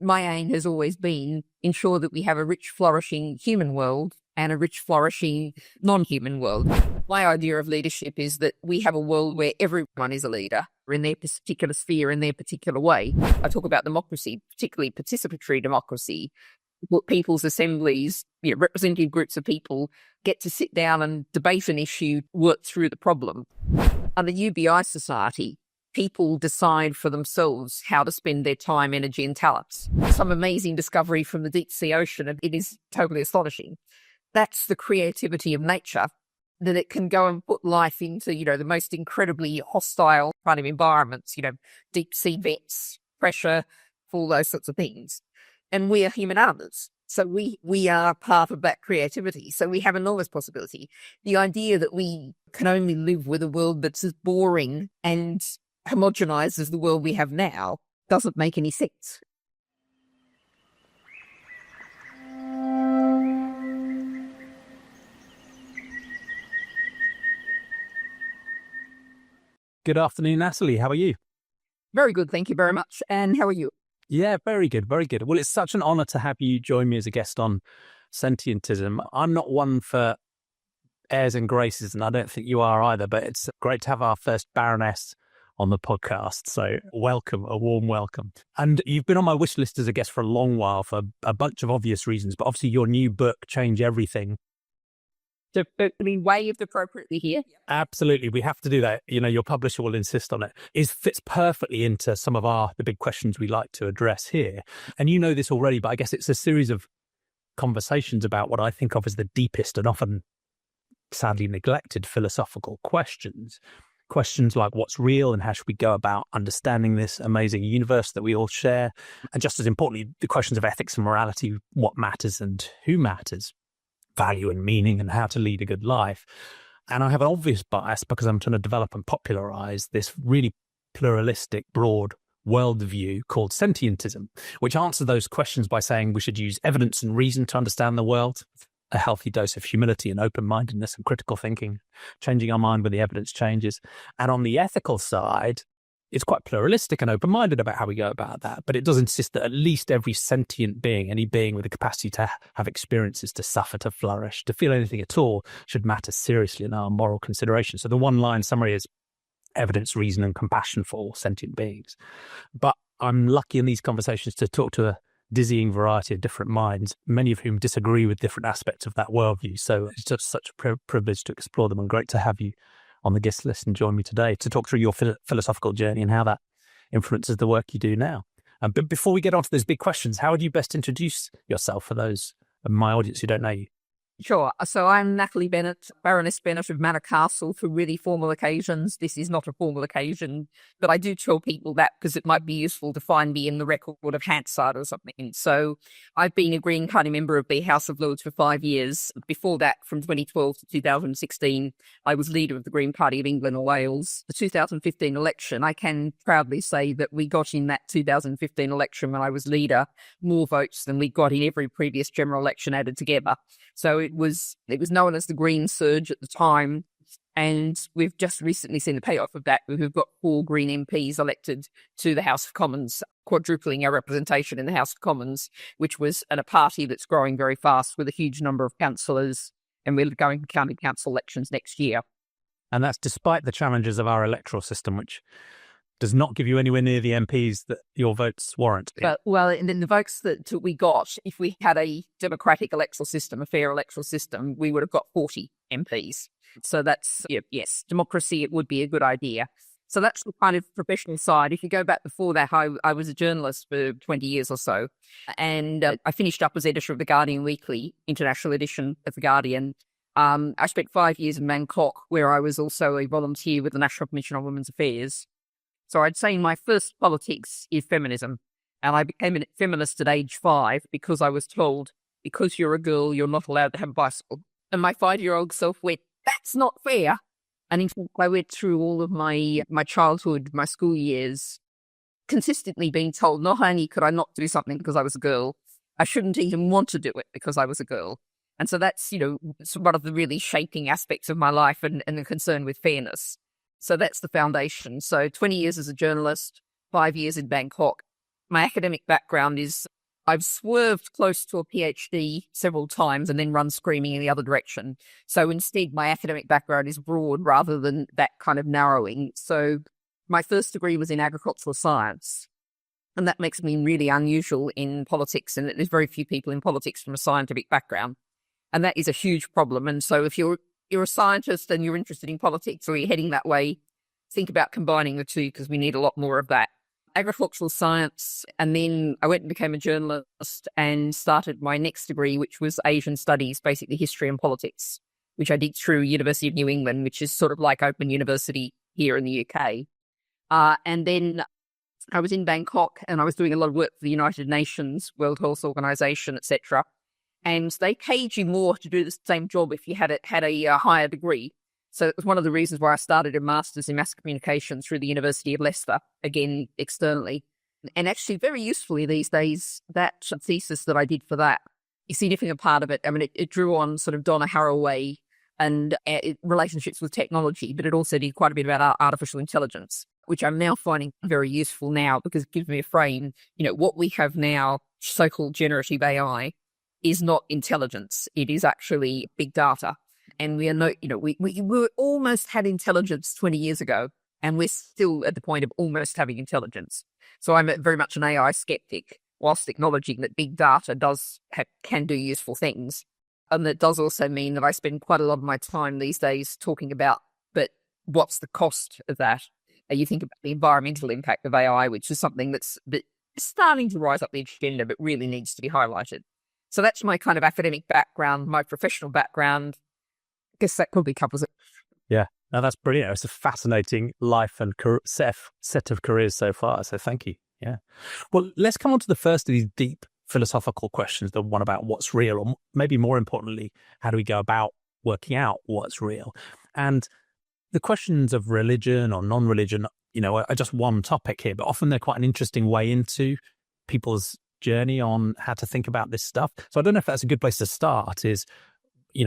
my aim has always been ensure that we have a rich, flourishing human world and a rich, flourishing non-human world. My idea of leadership is that we have a world where everyone is a leader in their particular sphere, in their particular way. I talk about democracy, particularly participatory democracy. People's assemblies, representative groups of people get to sit down and debate an issue, work through the problem. Under UBI society, people decide for themselves how to spend their time, energy and talents. Some amazing discovery from the deep sea ocean, and it is totally astonishing. That's the creativity of nature, that it can go and put life into, the most incredibly hostile kind of environments, deep sea vents, pressure, all those sorts of things. And we are human animals. So we are part of that creativity. So we have enormous possibility. The idea that we can only live with a world that's as boring and homogenized as the world we have now doesn't make any sense. Good afternoon, Natalie. How are you? Very good. Thank you very much. And how are you? Yeah, very good. Very good. Well, it's such an honor to have you join me as a guest on Sentientism. I'm not one for airs and graces, and I don't think you are either, but it's great to have our first Baroness on the podcast. So welcome, a warm welcome. And you've been on my wish list as a guest for a long while for a bunch of obvious reasons, but obviously your new book, Change Everything. So, waved appropriately here. Absolutely. We have to do that. Your publisher will insist on it. It fits perfectly into some of the big questions we like to address here. And you know this already, but I guess it's a series of conversations about what I think of as the deepest and often sadly neglected philosophical questions. Questions like what's real and how should we go about understanding this amazing universe that we all share? And just as importantly, the questions of ethics and morality, what matters and who matters, value and meaning, and how to lead a good life. And I have an obvious bias because I'm trying to develop and popularize this really pluralistic, broad worldview called Sentientism, which answers those questions by saying we should use evidence and reason to understand the world, a healthy dose of humility and open-mindedness and critical thinking, changing our mind when the evidence changes. And on the ethical side, it's quite pluralistic and open-minded about how we go about that, but it does insist that at least every sentient being, any being with the capacity to have experiences, to suffer, to flourish, to feel anything at all, should matter seriously in our moral consideration. So the one-line summary is evidence, reason, and compassion for all sentient beings. But I'm lucky in these conversations to talk to a dizzying variety of different minds, many of whom disagree with different aspects of that worldview. So it's just such a privilege to explore them, and great to have you on the guest list and join me today to talk through your philosophical journey and how that influences the work you do now. But before we get on to those big questions, how would you best introduce yourself for those of my audience who don't know you? Sure. So I'm Natalie Bennett, Baroness Bennett of Manor Castle for really formal occasions. This is not a formal occasion, but I do tell people that because it might be useful to find me in the record of Hansard or something. So I've been a Green Party member of the House of Lords for 5 years. Before that, from 2012 to 2016, I was leader of the Green Party of England and Wales. The 2015 election, I can proudly say that we got in that 2015 election when I was leader more votes than we got in every previous general election added together. So it was known as the Green Surge at the time, and we've just recently seen the payoff of that. We've got 4 Green MPs elected to the House of Commons, quadrupling our representation in the House of Commons, which was a party that's growing very fast with a huge number of councillors, and we're going to county council elections next year. And that's despite the challenges of our electoral system, which does not give you anywhere near the MPs that your votes warrant. Well, and then the votes that we got, if we had a democratic electoral system, a fair electoral system, we would have got 40 MPs. So that's, yes, democracy, it would be a good idea. So that's the kind of professional side. If you go back before that, I was a journalist for 20 years or so, and I finished up as editor of the Guardian Weekly, international edition of the Guardian. I spent 5 years in Bangkok, where I was also a volunteer with the National Commission on Women's Affairs. So I'd say my first politics is feminism. And I became a feminist at age 5 because I was told, because you're a girl, you're not allowed to have a bicycle. And my 5-year-old self went, that's not fair. And in fact, I went through all of my childhood, my school years, consistently being told not only could I not do something because I was a girl, I shouldn't even want to do it because I was a girl. And so that's, one of the really shaping aspects of my life and the concern with fairness. So that's the foundation. So 20 years as a journalist, 5 years in Bangkok. my academic background is I've swerved close to a PhD several times and then run screaming in the other direction. So instead, my academic background is broad rather than that kind of narrowing. So my first degree was in agricultural science. And that makes me really unusual in politics. And there's very few people in politics from a scientific background. And that is a huge problem. And so if you're a scientist and you're interested in politics or you're heading that way, think about combining the two because we need a lot more of that. Agricultural science, and then I went and became a journalist and started my next degree, which was Asian Studies, basically history and politics, which I did through University of New England, which is sort of like Open University here in the UK. And then I was in Bangkok and I was doing a lot of work for the United Nations, World Health Organization, etc. And they paid you more to do the same job if you had a higher degree. So it was one of the reasons why I started a master's in mass communication through the University of Leicester, again, externally. And actually, very usefully these days, that thesis that I did for that, a significant part of it, I mean, it drew on sort of Donna Haraway and relationships with technology, but it also did quite a bit about artificial intelligence, which I'm now finding very useful now because it gives me a frame. What we have now, so-called generative AI, is not intelligence. It is actually big data. And we are we almost had intelligence 20 years ago, and we're still at the point of almost having intelligence. So I'm very much an AI skeptic, whilst acknowledging that big data can do useful things. And that does also mean that I spend quite a lot of my time these days talking about, but what's the cost of that? You think about the environmental impact of AI, which is something that's starting to rise up the agenda, but really needs to be highlighted. So that's my kind of academic background, my professional background. I guess that probably covers it. Yeah, no, that's brilliant. It's a fascinating life and set of careers so far. So thank you. Yeah. Well, let's come on to the first of these deep philosophical questions, the one about what's real, or maybe more importantly, how do we go about working out what's real? And the questions of religion or non-religion, are just one topic here, but often they're quite an interesting way into people's journey on how to think about this stuff. So I don't know if that's a good place to start is,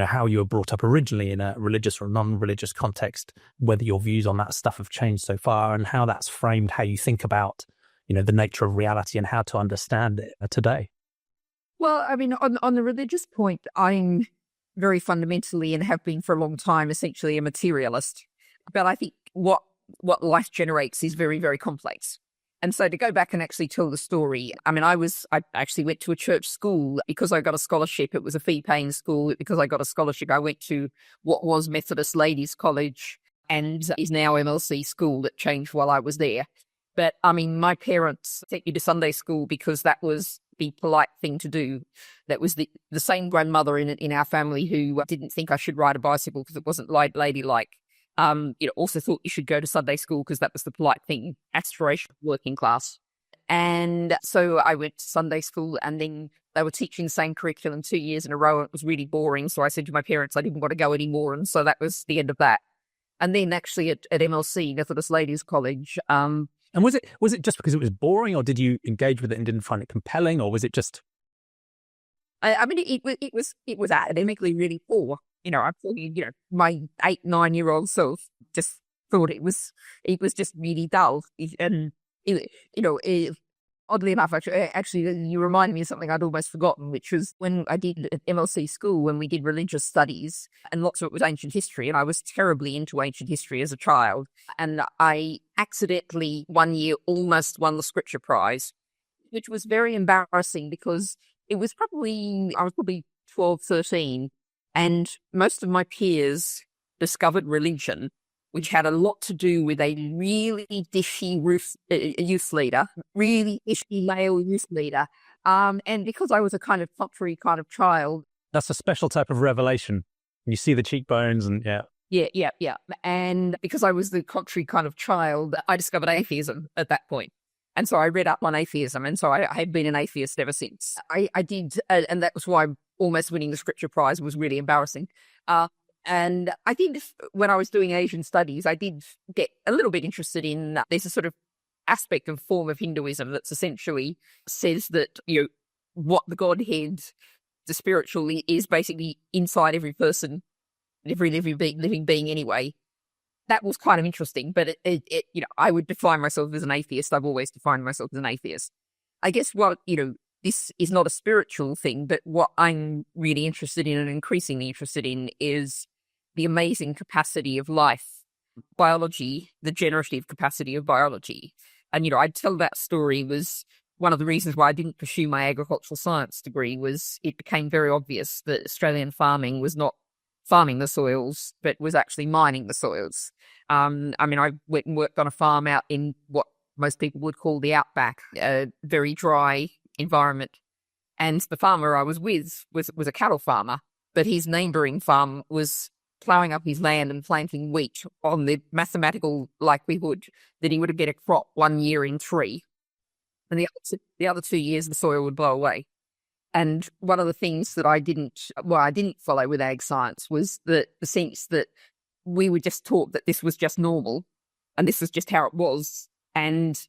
how you were brought up originally in a religious or non-religious context, whether your views on that stuff have changed so far and how that's framed how you think about, the nature of reality and how to understand it today. Well, I mean, on the religious point, I'm very fundamentally and have been for a long time, essentially a materialist. But I think what life generates is very, very complex. And so to go back and actually tell the story, I mean, I actually went to a church school because I got a scholarship. It was a fee-paying school. Because I got a scholarship, I went to what was Methodist Ladies College and is now MLC school that changed while I was there. But I mean, my parents sent me to Sunday school because that was the polite thing to do. That was the same grandmother in our family who didn't think I should ride a bicycle because it wasn't ladylike. Also thought you should go to Sunday school because that was the polite thing, aspiration working class. And so I went to Sunday school and then they were teaching the same curriculum 2 years in a row. It was really boring. So I said to my parents, I didn't want to go anymore. And so that was the end of that. And then actually at MLC, Methodist Ladies College. And was it just because it was boring, or did you engage with it and didn't find it compelling, or was it just? I mean, it was academically really poor. I'm talking, my 8-9-year-old self just thought it was just really dull. And, oddly enough, actually, you reminded me of something I'd almost forgotten, which was when I did at MLC school, when we did religious studies, and lots of it was ancient history. And I was terribly into ancient history as a child. And I accidentally one year almost won the scripture prize, which was very embarrassing because I was probably 12, 13. And most of my peers discovered religion, which had a lot to do with a really dishy youth leader, really dishy male youth leader. And because I was a kind of pottery kind of child. That's a special type of revelation. You see the cheekbones and yeah. Yeah. And because I was the contrary kind of child, I discovered atheism at that point. And so I read up on atheism. And so I have been an atheist ever since. I did, and that was why almost winning the scripture prize was really embarrassing. And I did, when I was doing Asian studies, I did get a little bit interested in, there's a sort of aspect of form of Hinduism that's essentially says that, what the Godhead, the spiritual, is basically inside every person, every living being anyway. That was kind of interesting, but I would define myself as an atheist. I've always defined myself as an atheist. I guess this is not a spiritual thing, but what I'm really interested in and increasingly interested in is the amazing capacity of life, biology, the generative capacity of biology. And, I'd tell that story was one of the reasons why I didn't pursue my agricultural science degree was it became very obvious that Australian farming was not farming the soils, but was actually mining the soils. I went and worked on a farm out in what most people would call the outback, a very dry environment. And the farmer I was with was a cattle farmer, but his neighbouring farm was ploughing up his land and planting wheat on the mathematical likelihood that he would get a crop 1 year in 3. And the other 2 years, the soil would blow away. And one of the things that I didn't follow with ag science was the sense that we were just taught that this was just normal and this was just how it was. And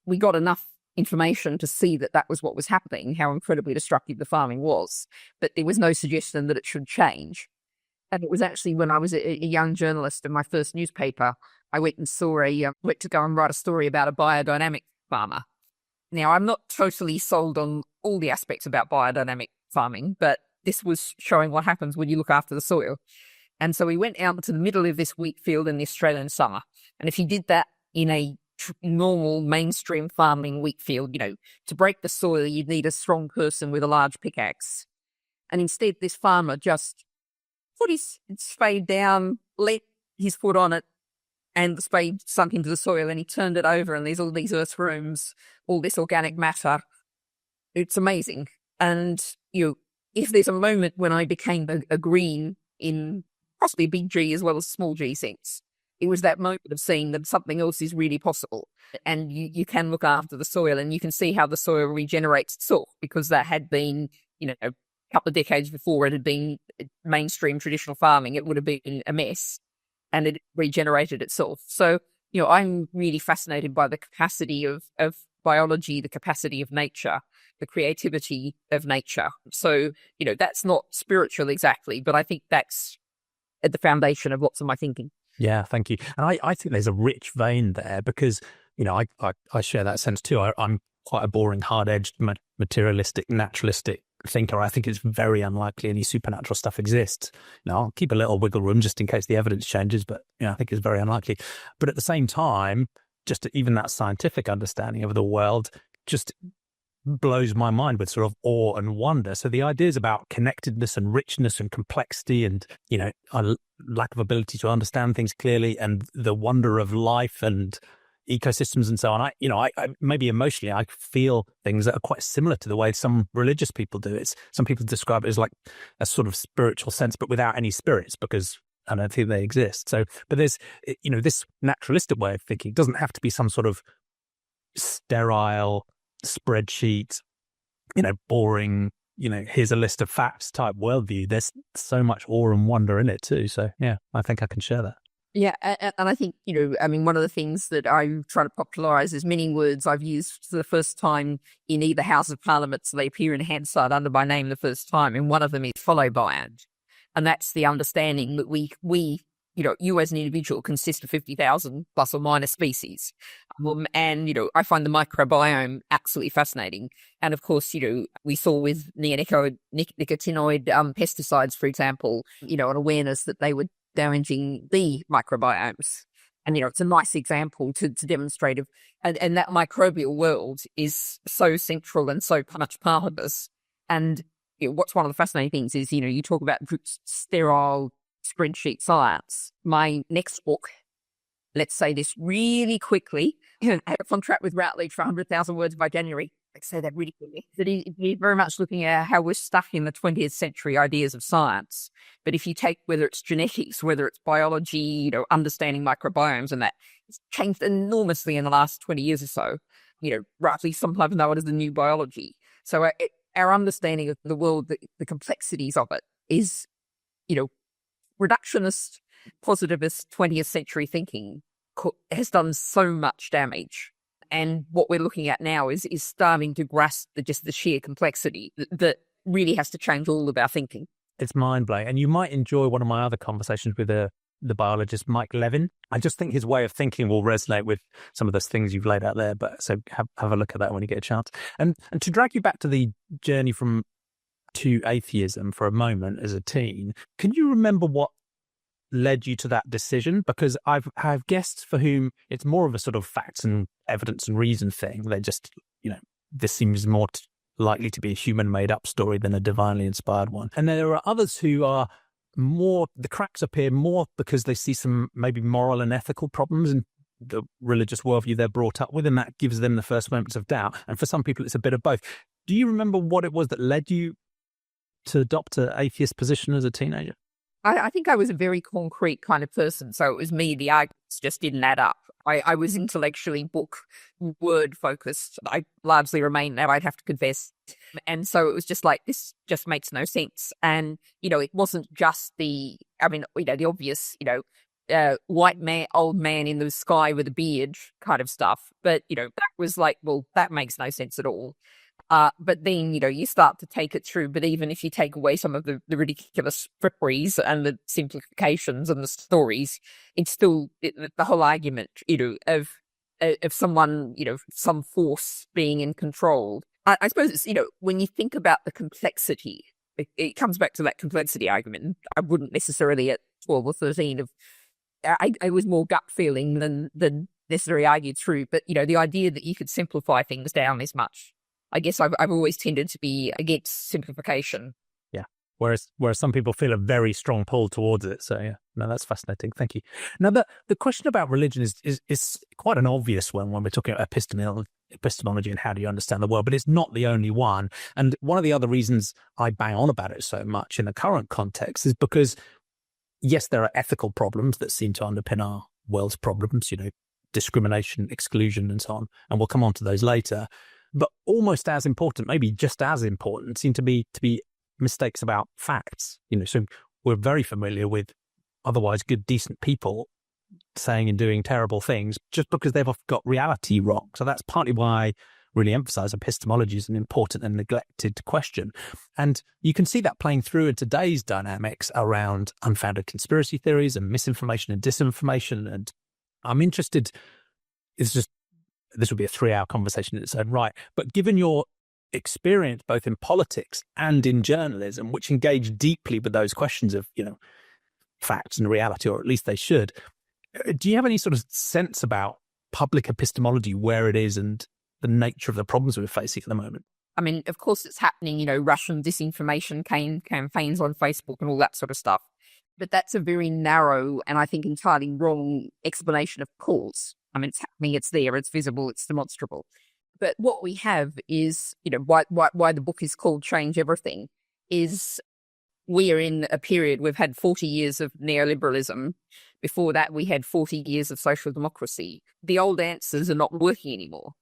we got enough information to see that that was what was happening, how incredibly destructive the farming was. But there was no suggestion that it should change. And it was actually when I was a young journalist in my first newspaper, I went and went to go and write a story about a biodynamic farmer. Now, I'm not totally sold on all the aspects about biodynamic farming, but this was showing what happens when you look after the soil. And so we went out into the middle of this wheat field in the Australian summer. And if you did that in a normal mainstream farming wheat field, to break the soil, you'd need a strong person with a large pickaxe. And instead, this farmer just put his spade down, let his foot on it, and the spade sunk into the soil, and he turned it over, and there's all these earthworms, all this organic matter. It's amazing. And, if there's a moment when I became a green in possibly a big G as well as small g sense, it was that moment of seeing that something else is really possible. And you can look after the soil, and you can see how the soil regenerates itself, because that had been, a couple of decades before it had been mainstream traditional farming, it would have been a mess, and it regenerated itself. So, I'm really fascinated by the capacity of biology, the capacity of nature, the creativity of nature. So, that's not spiritual exactly, but I think that's at the foundation of lots of my thinking. Yeah, thank you. And I think there's a rich vein there because, I share that sense too. I'm quite a boring, hard-edged, materialistic, naturalistic thinker. I think it's very unlikely any supernatural stuff exists. I'll keep a little wiggle room just in case the evidence changes, but I think it's very unlikely. But at the same time, just even that scientific understanding of the world just blows my mind with sort of awe and wonder. So the ideas about connectedness and richness and complexity and, a lack of ability to understand things clearly and the wonder of life and ecosystems and so on. I maybe emotionally, I feel things that are quite similar to the way some religious people do. Some people describe it as like a sort of spiritual sense, but without any spirits, because I don't think they exist. So, but there's, this naturalistic way of thinking doesn't have to be some sort of sterile spreadsheet, boring, here's a list of facts type worldview. There's so much awe and wonder in it too. So yeah, I think I can share that. Yeah, and I think, one of the things that I try to popularise is many words I've used for the first time in either House of Parliament, so they appear in Hansard under my name the first time, and one of them is follow by. And that's the understanding that we you as an individual consist of 50,000 plus or minus species. And, I find the microbiome absolutely fascinating. And of course, we saw with neonicotinoid pesticides, for example, an awareness that they were damaging the microbiomes. And, it's a nice example to demonstrate and that microbial world is so central and so much part of us. And what's one of the fascinating things is, you talk about sterile spreadsheet science. My next book, let's say this really quickly, on track with Routledge for 100,000 words by January. I say that really quickly. That he's very much looking at how we're stuck in the 20th century ideas of science. But if you take whether it's genetics, whether it's biology, understanding microbiomes and that, it's changed enormously in the last 20 years or so. Roughly sometimes known as the new biology. So our understanding of the world, the complexities of it is, reductionist, positivist 20th century thinking has done so much damage. And what we're looking at now is starting to grasp the sheer complexity that really has to change all of our thinking. It's mind-blowing. And you might enjoy one of my other conversations with a the biologist Mike Levin. I just think his way of thinking will resonate with some of those things you've laid out there. But so have a look at that when you get a chance. And to drag you back to the journey to atheism for a moment as a teen, can you remember what led you to that decision? Because I have guests for whom it's more of a sort of facts and evidence and reason thing. They just, this seems more likely to be a human made up story than a divinely inspired one. And there are others who are more, the cracks appear more because they see some maybe moral and ethical problems in the religious worldview they're brought up with, and that gives them the first moments of doubt. And for some people, it's a bit of both. Do you remember what it was that led you to adopt an atheist position as a teenager? I think I was a very concrete kind of person. So it was me, the arguments just didn't add up. I was intellectually book word focused. I largely remain now, I'd have to confess. And so it was just like, this just makes no sense. And, it wasn't just the obvious, white man, old man in the sky with a beard kind of stuff. But, that was like, well, that makes no sense at all. But then, you start to take it through. But even if you take away some of the ridiculous fripperies and the simplifications and the stories, it's still the whole argument, of someone, some force being in control. I suppose it's, when you think about the complexity, it comes back to that complexity argument. I wouldn't necessarily at 12 or 13 I was more gut feeling than necessarily argued through. But, the idea that you could simplify things down as much. I guess I've always tended to be against simplification. Yeah. Whereas some people feel a very strong pull towards it. So yeah, no, that's fascinating. Thank you. Now the question about religion is quite an obvious one when we're talking about epistemology and how do you understand the world, but it's not the only one. And one of the other reasons I bang on about it so much in the current context is because, yes, there are ethical problems that seem to underpin our world's problems, discrimination, exclusion, and so on. And we'll come on to those later. But almost as important, maybe just as important, seem to be mistakes about facts. So we're very familiar with otherwise good, decent people saying and doing terrible things just because they've got reality wrong. So that's partly why I really emphasize epistemology is an important and neglected question. And you can see that playing through in today's dynamics around unfounded conspiracy theories and misinformation and disinformation. And I'm interested, this would be a 3-hour conversation in its own right. But given your experience both in politics and in journalism, which engage deeply with those questions of, facts and reality, or at least they should, do you have any sort of sense about public epistemology, where it is and the nature of the problems we're facing at the moment? I mean, of course it's happening, Russian disinformation campaigns on Facebook and all that sort of stuff. But that's a very narrow and I think entirely wrong explanation of cause. I mean, it's happening, it's there, it's visible, it's demonstrable. But what we have is, why the book is called Change Everything, is we're in a period, we've had 40 years of neoliberalism. Before that, we had 40 years of social democracy. The old answers are not working anymore.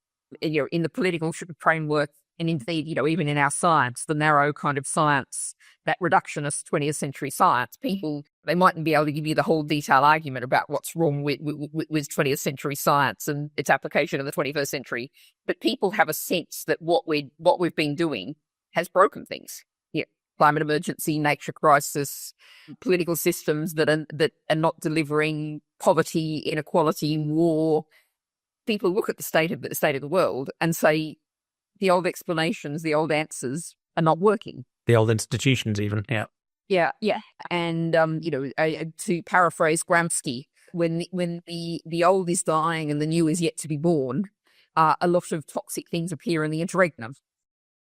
In the political framework, and indeed, even in our science, the narrow kind of science, that reductionist 20th century science, people, they mightn't be able to give you the whole detailed argument about what's wrong with 20th century science and its application in the 21st century. But people have a sense that what we've been doing has broken things. Climate emergency, nature crisis, political systems that are not delivering, poverty, inequality, war. People look at the state of the world and say, the old explanations, the old answers are not working. The old institutions even, yeah. Yeah. And, to paraphrase Gramsci, when the old is dying and the new is yet to be born, a lot of toxic things appear in the interregnum.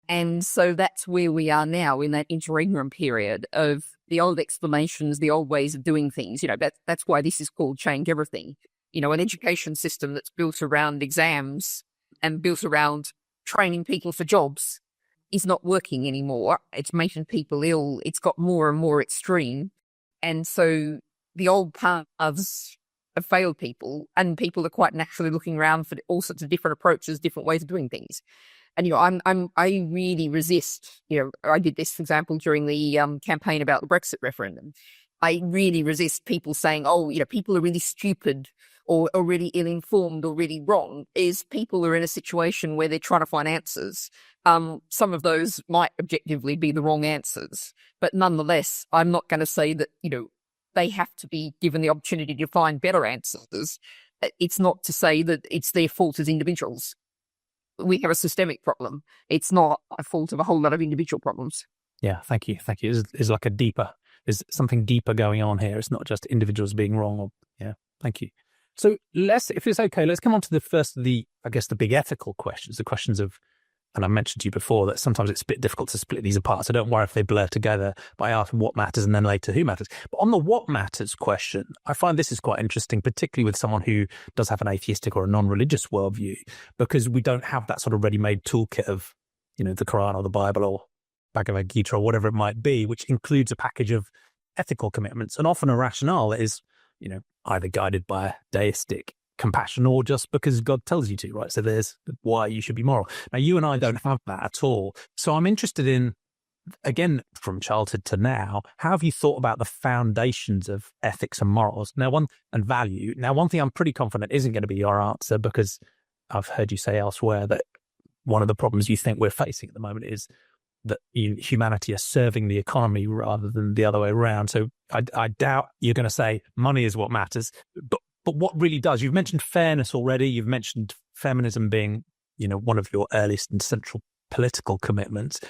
And so that's where we are now, in that interregnum period of the old explanations, the old ways of doing things. That's why this is called Change Everything. An education system that's built around exams and built around training people for jobs is not working anymore. It's making people ill. It's got more and more extreme. And so the old paths have failed people, and people are quite naturally looking around for all sorts of different approaches, different ways of doing things. And, I really resist, I did this, for example, during the campaign about the Brexit referendum. I really resist people saying, people are really stupid or really ill-informed or really wrong. Is people are in a situation where they're trying to find answers. Some of those might objectively be the wrong answers. But nonetheless, I'm not going to say that, they have to be given the opportunity to find better answers. It's not to say that it's their fault as individuals. We have a systemic problem. It's not a fault of a whole lot of individual problems. Yeah, thank you. Thank you. There's like there's something deeper going on here. It's not just individuals being wrong. Yeah, thank you. So if it's okay, let's come on to the first of the big ethical questions, the questions of, and I mentioned to you before that sometimes it's a bit difficult to split these apart. So don't worry if they blur together by asking what matters and then later who matters. But on the what matters question, I find this is quite interesting, particularly with someone who does have an atheistic or a non-religious worldview, because we don't have that sort of ready-made toolkit of, the Quran or the Bible or Bhagavad Gita or whatever it might be, which includes a package of ethical commitments. And often a rationale that is, either guided by a deistic compassion or just because God tells you to, right? So there's why you should be moral. Now, you and I don't have that at all. So I'm interested in, again, from childhood to now, how have you thought about the foundations of ethics and morals and value? Now, one thing I'm pretty confident isn't going to be your answer, because I've heard you say elsewhere that one of the problems you think we're facing at the moment is that humanity are serving the economy rather than the other way around. So I doubt you're going to say money is what matters. But what really does? You've mentioned fairness already. You've mentioned feminism being, one of your earliest and central political commitments.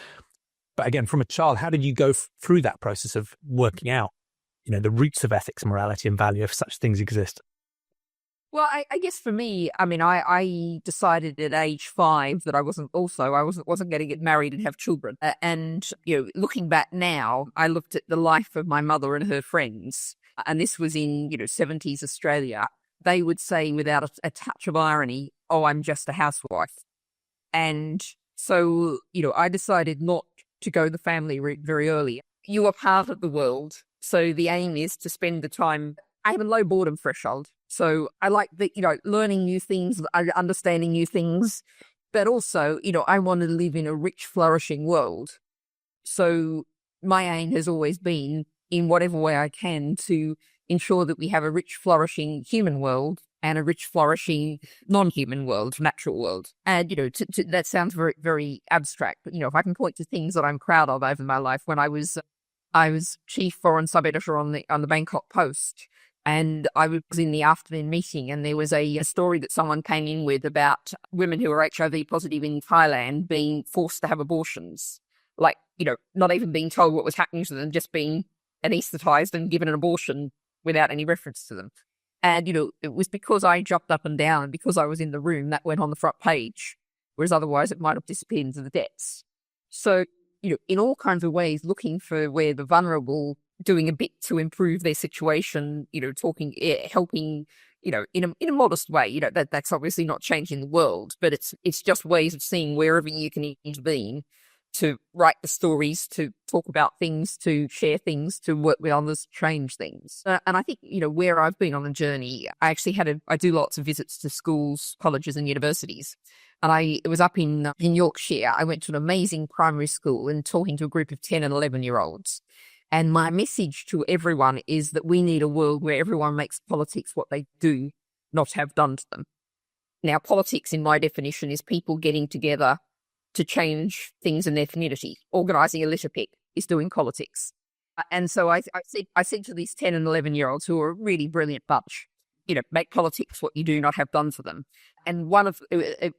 But again, from a child, how did you go through that process of working out, the roots of ethics, morality, and value, if such things exist? Well, I guess for me, I decided at age 5 that I wasn't going to get married and have children. And, looking back now, I looked at the life of my mother and her friends, and this was in, 70s Australia. They would say without a touch of irony, "Oh, I'm just a housewife." And so, I decided not to go the family route very early. You are part of the world. So the aim is to spend the time. I have a low boredom threshold. So I like learning new things, understanding new things, but also, I want to live in a rich, flourishing world. So my aim has always been, in whatever way I can, to ensure that we have a rich, flourishing human world and a rich, flourishing non-human world, natural world. And, that sounds very, very abstract, but, if I can point to things that I'm proud of over my life, when I was chief foreign sub-editor on the Bangkok Post. And I was in the afternoon meeting, and there was a story that someone came in with about women who are HIV positive in Thailand being forced to have abortions. Like, not even being told what was happening to them, just being anesthetized and given an abortion without any reference to them. And, it was because I jumped up and down and because I was in the room that went on the front page, whereas otherwise it might have disappeared into the depths. So, in all kinds of ways, looking for where the vulnerable doing a bit to improve their situation, helping, in a modest way, that's obviously not changing the world, but it's just ways of seeing wherever you can intervene, to write the stories, to talk about things, to share things, to work with others, to change things. And I think, where I've been on the journey, I actually I do lots of visits to schools, colleges and universities. And it was up in Yorkshire. I went to an amazing primary school and talking to a group of 10 and 11-year-olds. And my message to everyone is that we need a world where everyone makes politics what they do not have done to them. Now, politics, in my definition, is people getting together to change things in their community. Organising a litter pick is doing politics. And so I said to these 10 and 11-year-olds, who are a really brilliant bunch, make politics what you do not have done for them. And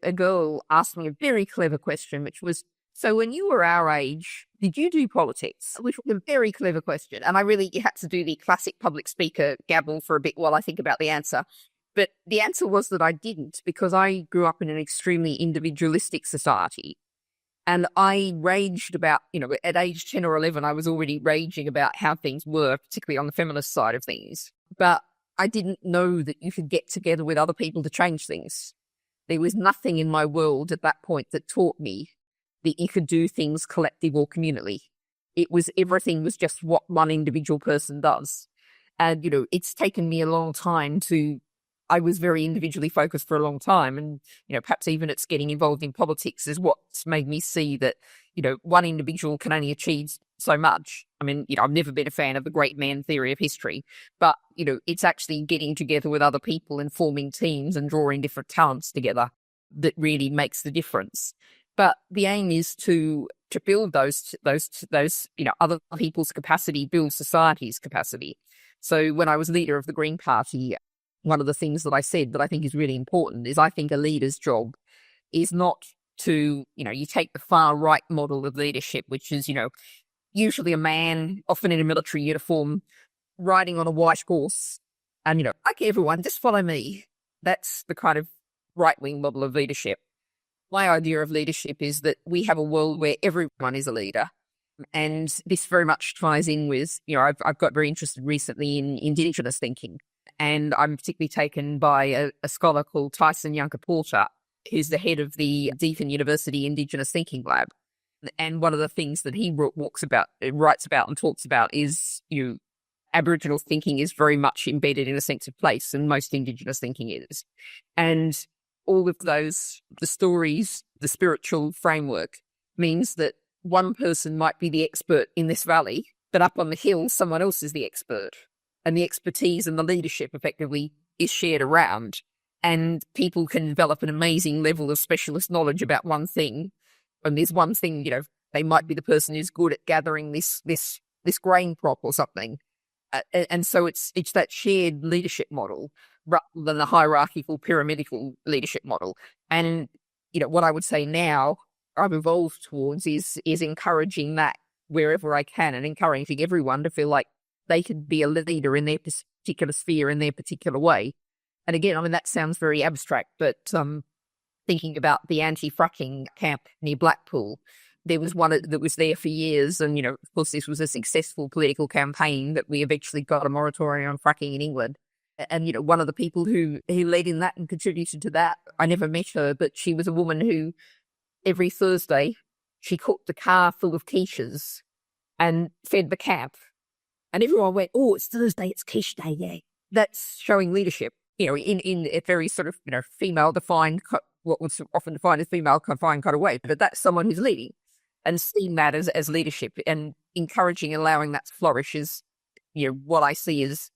a girl asked me a very clever question, which was, "So when you were our age, did you do politics?" Which was a very clever question. And I really had to do the classic public speaker gabble for a bit while I think about the answer. But the answer was that I didn't, because I grew up in an extremely individualistic society. And I raged about, at age 10 or 11, I was already raging about how things were, particularly on the feminist side of things. But I didn't know that you could get together with other people to change things. There was nothing in my world at that point that taught me that you could do things collective or communally. Everything was just what one individual person does. And, it's taken me a long time I was very individually focused for a long time. And, perhaps even it's getting involved in politics is what's made me see that, one individual can only achieve so much. I mean, I've never been a fan of the great man theory of history, but, it's actually getting together with other people and forming teams and drawing different talents together that really makes the difference. But the aim is to build those, other people's capacity, build society's capacity. So when I was leader of the Green Party, one of the things that I said that I think is really important is I think a leader's job is not to, you take the far right model of leadership, which is, usually a man, often in a military uniform, riding on a white horse and, okay, everyone, just follow me. That's the kind of right-wing model of leadership. My idea of leadership is that we have a world where everyone is a leader. And this very much ties in with, I've got very interested recently in Indigenous thinking. And I'm particularly taken by a scholar called Tyson Yunkaporta, who's the head of the Deakin University Indigenous Thinking Lab. And one of the things that he writes about and talks about is, Aboriginal thinking is very much embedded in a sense of place, and most Indigenous thinking is. And all of those, the stories, the spiritual framework means that one person might be the expert in this valley, but up on the hill, someone else is the expert. And the expertise and the leadership effectively is shared around. And people can develop an amazing level of specialist knowledge about one thing. And there's one thing, they might be the person who's good at gathering this grain crop or something. And so it's that shared leadership model rather than the hierarchical, pyramidal leadership model. And, what I would say now I've evolved towards is encouraging that wherever I can, and encouraging everyone to feel like they could be a leader in their particular sphere, in their particular way. And again, that sounds very abstract, but thinking about the anti-fracking camp near Blackpool, there was one that was there for years. And, of course, this was a successful political campaign that we eventually got a moratorium on fracking in England. And, one of the people who led in that and contributed to that, I never met her, but she was a woman who every Thursday she cooked a car full of quiches and fed the camp. And everyone went, oh, it's Thursday, it's quiche day, yeah. That's showing leadership, in a very sort of, female-defined, what was often defined as female-confined kind of way. But that's someone who's leading, and seeing that as leadership and encouraging and allowing that to flourish is, what I see as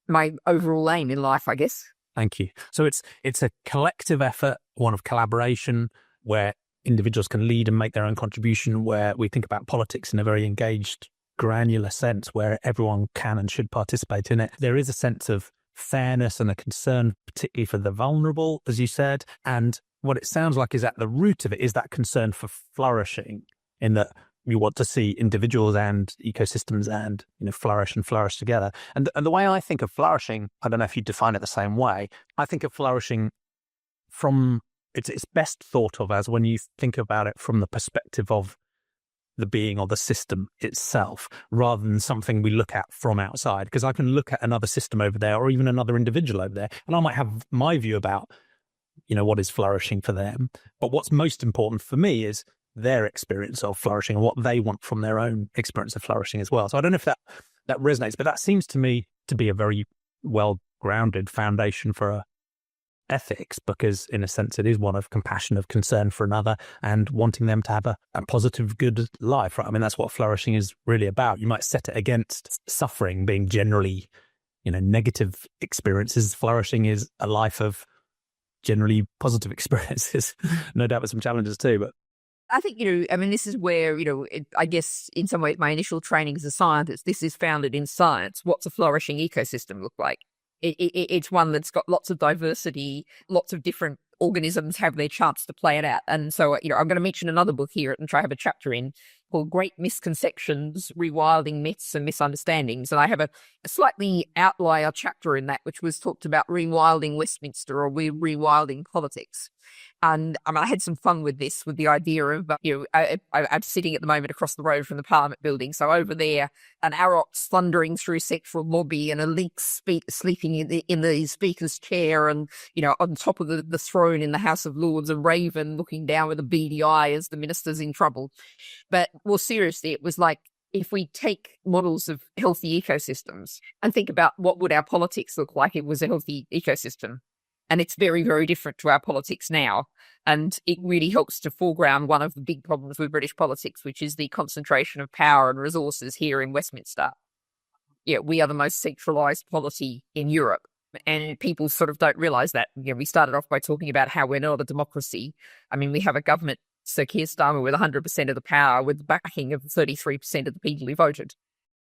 my overall aim in life, I guess. Thank you. So it's a collective effort, one of collaboration, where individuals can lead and make their own contribution, where we think about politics in a very engaged, granular sense, where everyone can and should participate in it. There is a sense of fairness and a concern, particularly for the vulnerable, as you said. And what it sounds like is at the root of it is that concern for flourishing, in that you want to see individuals and ecosystems and flourish together. And the way I think of flourishing, I don't know if you define it the same way. I think of flourishing from it's best thought of as when you think about it from the perspective of the being or the system itself, rather than something we look at from outside. Because I can look at another system over there, or even another individual over there, and I might have my view about what is flourishing for them. But what's most important for me is their experience of flourishing and what they want from their own experience of flourishing as well. So I don't know if that resonates, but that seems to me to be a very well-grounded foundation for ethics, because in a sense it is one of compassion, of concern for another, and wanting them to have a positive, good life, right? That's what flourishing is really about. You might set it against suffering being generally, negative experiences. Flourishing is a life of generally positive experiences, no doubt with some challenges too, but I think, this is where, I guess in some ways my initial training as a scientist, this is founded in science. What's a flourishing ecosystem look like? It's one that's got lots of diversity, lots of different organisms have their chance to play it out. And so, I'm going to mention another book here and try to have a chapter in called Great Misconceptions, Rewilding Myths and Misunderstandings. And I have a slightly outlier chapter in that, which was talked about rewilding Westminster or rewilding politics. And I had some fun with this, with the idea of, I'm sitting at the moment across the road from the Parliament building. So over there, an Arrock's thundering through Central Lobby and a lynx sleeping in the Speaker's chair, and, on top of the throne in the House of Lords, a raven looking down with a beady eye as the minister's in trouble. But more seriously, it was like, if we take models of healthy ecosystems and think about what would our politics look like if it was a healthy ecosystem. And it's very, very different to our politics now. And it really helps to foreground one of the big problems with British politics, which is the concentration of power and resources here in Westminster. We are the most centralised polity in Europe. And people sort of don't realise that. We started off by talking about how we're not a democracy. We have a government, Sir Keir Starmer, with 100% of the power, with the backing of 33% of the people who voted.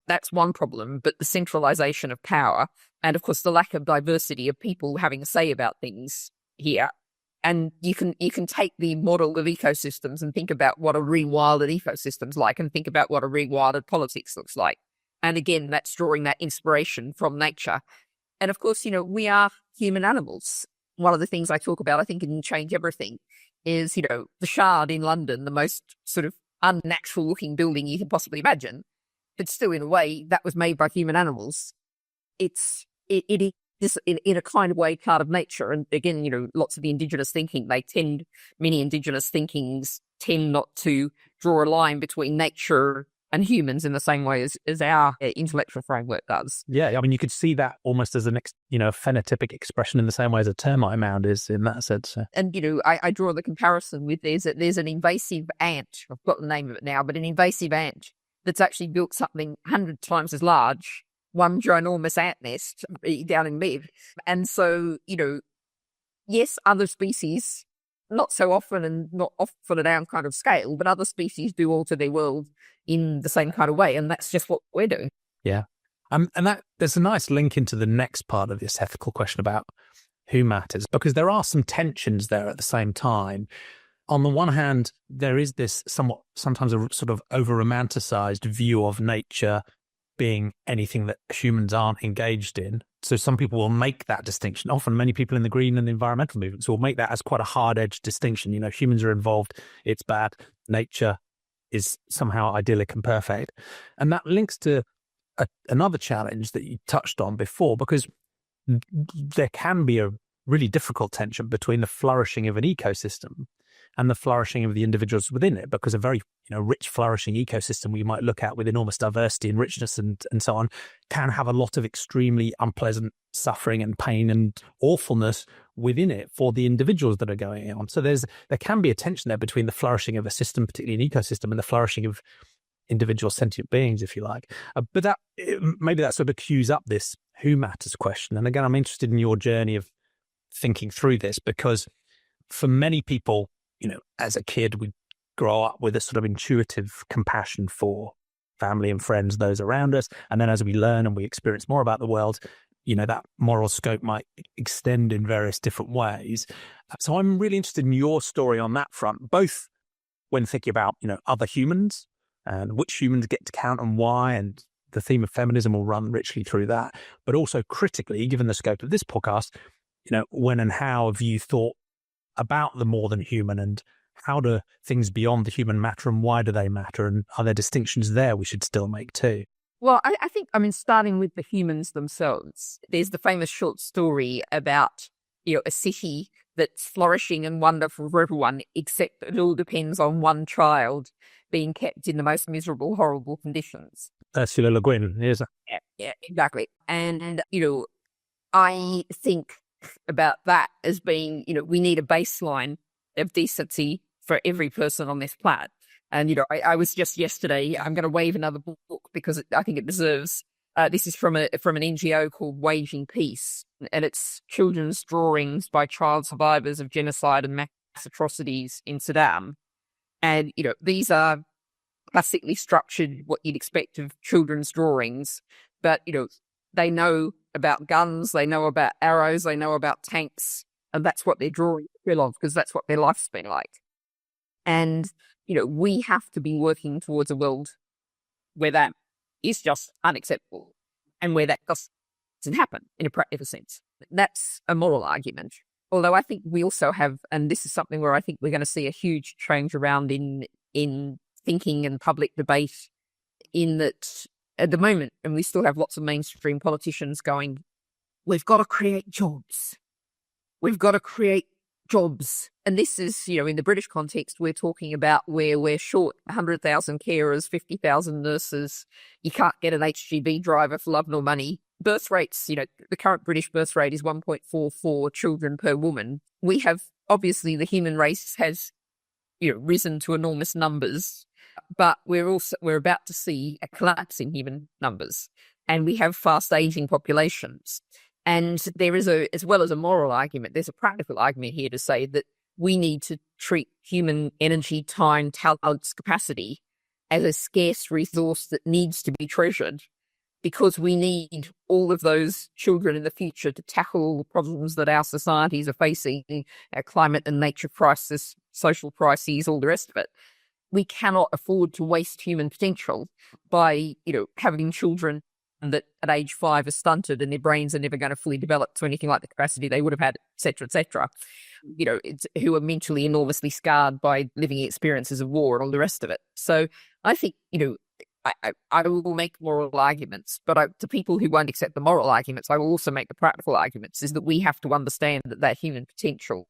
That's one problem, but the centralization of power and, of course, the lack of diversity of people having a say about things here. And you can take the model of ecosystems and think about what a rewilded ecosystem's like and think about what a rewilded politics looks like. And again, that's drawing that inspiration from nature. And of course, we are human animals. One of the things I talk about, I think, in Change Everything is, the Shard in London, the most sort of unnatural looking building you can possibly imagine. But still, in a way, that was made by human animals. It is in a kind of way part of nature. And again, lots of the indigenous thinking, many indigenous thinkings tend not to draw a line between nature and humans in the same way as our intellectual framework does. Yeah, I mean, you could see that almost as a phenotypic expression in the same way as a termite mound is in that sense. And, I draw the comparison with there's an invasive ant, I've got the name of it now, but an invasive ant that's actually built something 100 times as large, one ginormous ant nest down in mid. And so, yes, other species, not so often and not often at our kind of scale, but other species do alter their world in the same kind of way. And that's just what we're doing. Yeah. And that there's a nice link into the next part of this ethical question about who matters, because there are some tensions there at the same time. On the one hand, there is this sometimes a sort of over-romanticized view of nature being anything that humans aren't engaged in. So some people will make that distinction. Often many people in the green and environmental movements will make that as quite a hard-edged distinction. Humans are involved, it's bad. Nature is somehow idyllic and perfect. And that links to another challenge that you touched on before, because there can be a really difficult tension between the flourishing of an ecosystem and the flourishing of the individuals within it, because a very rich, flourishing ecosystem we might look at with enormous diversity and richness and so on can have a lot of extremely unpleasant suffering and pain and awfulness within it for the individuals that are going on. So there can be a tension there between the flourishing of a system, particularly an ecosystem, and the flourishing of individual sentient beings, if you like. But maybe that sort of cues up this who matters question. And again, I'm interested in your journey of thinking through this, because for many people, as a kid, we grow up with a sort of intuitive compassion for family and friends, those around us. And then as we learn and we experience more about the world, that moral scope might extend in various different ways. So I'm really interested in your story on that front, both when thinking about, other humans and which humans get to count and why, and the theme of feminism will run richly through that, but also critically, given the scope of this podcast, when and how have you thought about the more than human, and how do things beyond the human matter, and why do they matter, and are there distinctions there we should still make too? Well, I think, starting with the humans themselves, there's the famous short story about, a city that's flourishing and wonderful for everyone, except it all depends on one child being kept in the most miserable, horrible conditions. Ursula Le Guin, yes. Yeah, exactly. And, I think about that as being, we need a baseline of decency for every person on this planet. And, I was just yesterday, I'm going to wave another book because I think it deserves, this is from an NGO called Waging Peace, and it's children's drawings by child survivors of genocide and mass atrocities in Sudan. And, these are classically structured, what you'd expect of children's drawings, but, they know about guns, they know about arrows, they know about tanks, and that's what they're drawing of, because that's what their life's been like. And, we have to be working towards a world where that is just unacceptable and where that doesn't happen in a practical sense. That's a moral argument. Although I think we also have, and this is something where I think we're going to see a huge change around in thinking and public debate, in that at the moment, and we still have lots of mainstream politicians going, we've got to create jobs. We've got to create jobs. And this is, in the British context, we're talking about where we're short 100,000 carers, 50,000 nurses. You can't get an HGV driver for love nor money. Birth rates, the current British birth rate is 1.44 children per woman. We have, obviously, the human race has, risen to enormous numbers, but we're about to see a collapse in human numbers, and we have fast aging populations. And there is as well as a moral argument, there's a practical argument here to say that we need to treat human energy, time, talents, capacity as a scarce resource that needs to be treasured. because we need all of those children in the future to tackle all the problems that our societies are facing, our climate and nature crisis, social crises, all the rest of it. We cannot afford to waste human potential by, having children that at age 5 are stunted and their brains are never going to fully develop to anything like the capacity they would have had, et cetera, et cetera. Who are mentally enormously scarred by living experiences of war and all the rest of it. So I think, I will make moral arguments, but to people who won't accept the moral arguments, I will also make the practical arguments, is that we have to understand that human potential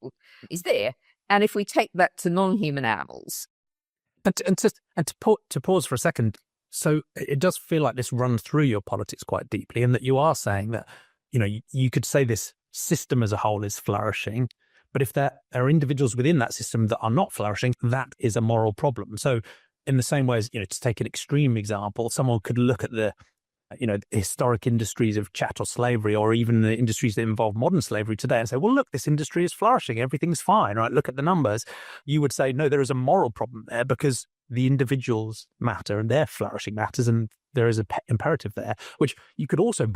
is there. And if we take that to non-human animals. And to pause for a second, so it does feel like this runs through your politics quite deeply, and that you are saying that, you could say this system as a whole is flourishing, but if there are individuals within that system that are not flourishing, that is a moral problem. So in the same way as, to take an extreme example, someone could look at the historic industries of chattel slavery, or even the industries that involve modern slavery today, and say, well, look, this industry is flourishing, everything's fine, right? Look at the numbers. You would say, no, there is a moral problem there, because the individuals matter and their flourishing matters, and there is an imperative there, which you could also,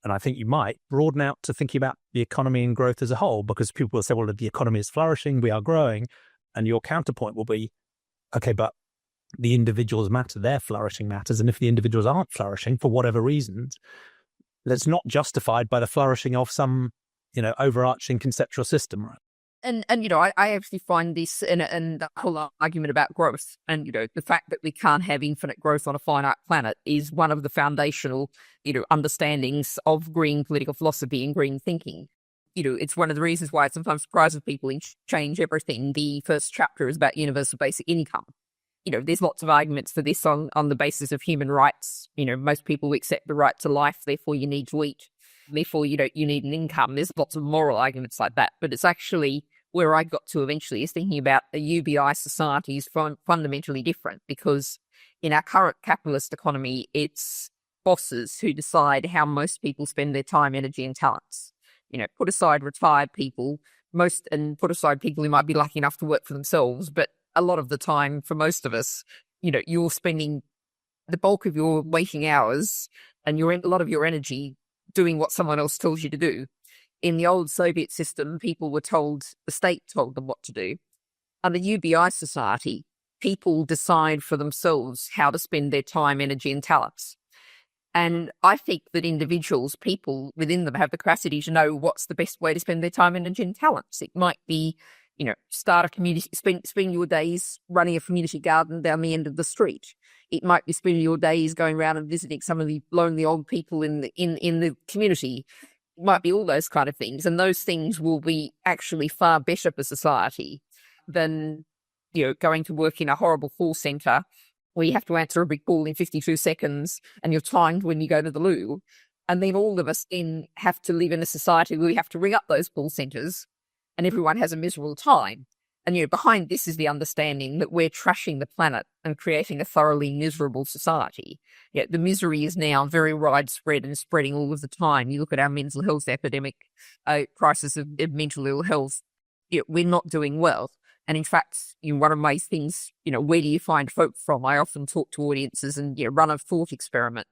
and I think you might, broaden out to thinking about the economy and growth as a whole, because people will say, well, the economy is flourishing, we are growing, and your counterpoint will be, okay, but the individuals matter, their flourishing matters, and if the individuals aren't flourishing for whatever reasons, that's not justified by the flourishing of some, overarching conceptual system, right? And I actually find this and the whole argument about growth and, the fact that we can't have infinite growth on a finite planet is one of the foundational, understandings of green political philosophy and green thinking. It's one of the reasons why it sometimes surprises people in Change Everything. The first chapter is about universal basic income. There's lots of arguments for this on the basis of human rights. Most people accept the right to life, therefore you need to eat. Therefore, you need an income. There's lots of moral arguments like that. But it's actually where I got to eventually is thinking about a UBI society is fundamentally different, because in our current capitalist economy, it's bosses who decide how most people spend their time, energy and talents. Put aside retired people, and put aside people who might be lucky enough to work for themselves. But a lot of the time, for most of us, you're spending the bulk of your waking hours and a lot of your energy doing what someone else tells you to do. In the old Soviet system, people were told, the state told them what to do. Under UBI society, people decide for themselves how to spend their time, energy and talents. And I think that individuals, people within them, have the capacity to know what's the best way to spend their time, energy and talents. It might be, start a community, spend your days running a community garden down the end of the street. It might be spending your days going around and visiting some of the lonely old people in the community. It might be all those kind of things. And those things will be actually far better for society than, going to work in a horrible call centre where you have to answer a big call in 52 seconds and you're timed when you go to the loo. And then all of us have to live in a society where we have to ring up those call centres and everyone has a miserable time. And, behind this is the understanding that we're trashing the planet and creating a thoroughly miserable society. The misery is now very widespread and spreading all of the time. You look at our mental health epidemic, crisis of mental ill health, we're not doing well. And in fact, one of my things, where do you find hope from? I often talk to audiences and run a thought experiment.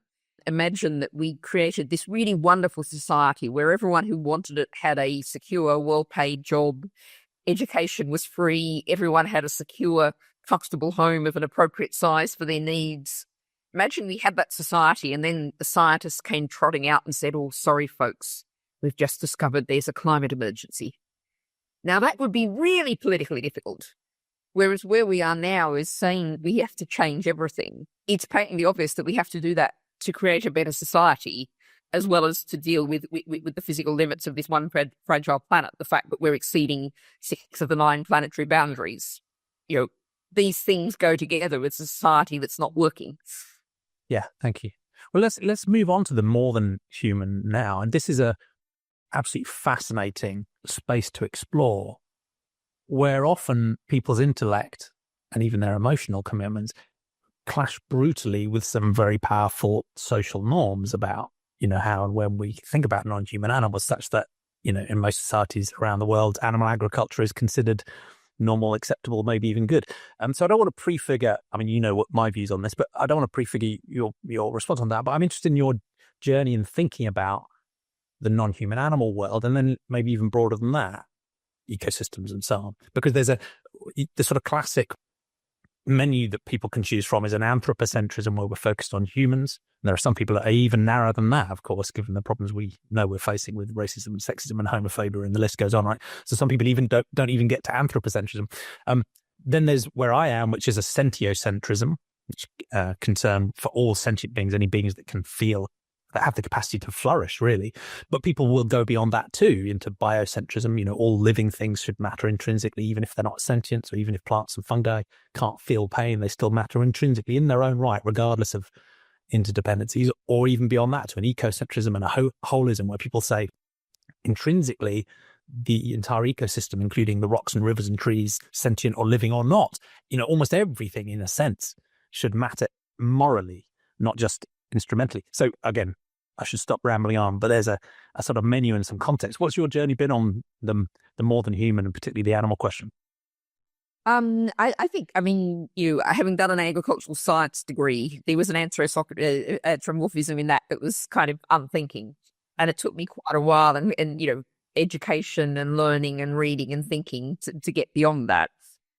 Imagine that we created this really wonderful society where everyone who wanted it had a secure, well-paid job. Education was free. Everyone had a secure, comfortable home of an appropriate size for their needs. Imagine we had that society and then the scientists came trotting out and said, oh, sorry, folks, we've just discovered there's a climate emergency. Now, that would be really politically difficult. Whereas where we are now is saying we have to change everything. It's patently obvious that we have to do that to create a better society, as well as to deal with the physical limits of this one fragile planet, the fact that we're exceeding 6 of the 9 planetary boundaries. These things go together with a society that's not working. Yeah, thank you. Well, let's move on to the more than human now. And this is a absolutely fascinating space to explore, where often people's intellect and even their emotional commitments clash brutally with some very powerful social norms about, how and when we think about non-human animals, such that, in most societies around the world, animal agriculture is considered normal, acceptable, maybe even good. So I don't want to prefigure, what my views on this, but I don't want to prefigure your response on that. But I'm interested in your journey in thinking about the non-human animal world, and then maybe even broader than that, ecosystems and so on. Because there's the sort of classic menu that people can choose from is an anthropocentrism where we're focused on humans. And there are some people that are even narrower than that, of course, given the problems we know we're facing with racism and sexism and homophobia, and the list goes on, right? So some people even don't even get to anthropocentrism. Then there's where I am, which is a sentiocentrism, which concern for all sentient beings, any beings that can feel, that have the capacity to flourish, really. But people will go beyond that too, into biocentrism. All living things should matter intrinsically, even if they're not sentient. So even if plants and fungi can't feel pain, they still matter intrinsically in their own right, regardless of interdependencies, or even beyond that to an ecocentrism and a holism, where people say intrinsically the entire ecosystem, including the rocks and rivers and trees, sentient or living or not, almost everything in a sense should matter morally, not just instrumentally. So again, I should stop rambling on, but there's a sort of menu and some context. What's your journey been on the more than human and particularly the animal question? I think, having done an agricultural science degree, there was an anthropomorphism in that was kind of unthinking. And it took me quite a while and education and learning and reading and thinking to get beyond that.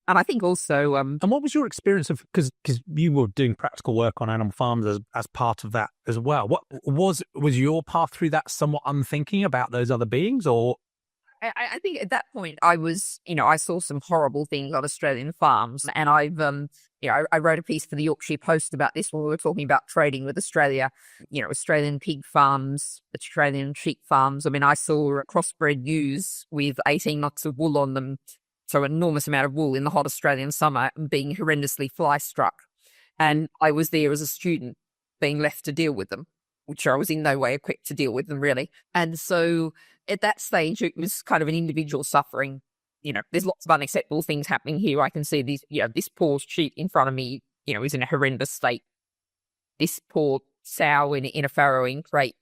And I think also... and what was your experience of, because you were doing practical work on animal farms as part of that as well. What was your path through that somewhat unthinking about those other beings, or... I think at that point I was, I saw some horrible things on Australian farms, and I've, I wrote a piece for the Yorkshire Post about this when we were talking about trading with Australia, Australian pig farms, Australian sheep farms. I saw crossbred ewes with 18 knots of wool on them, so an enormous amount of wool in the hot Australian summer, and being horrendously fly struck. And I was there as a student being left to deal with them, which I was in no way equipped to deal with them, really. And so at that stage, it was kind of an individual suffering. There's lots of unacceptable things happening here. I can see these, this poor sheep in front of me, is in a horrendous state. This poor sow in a farrowing crate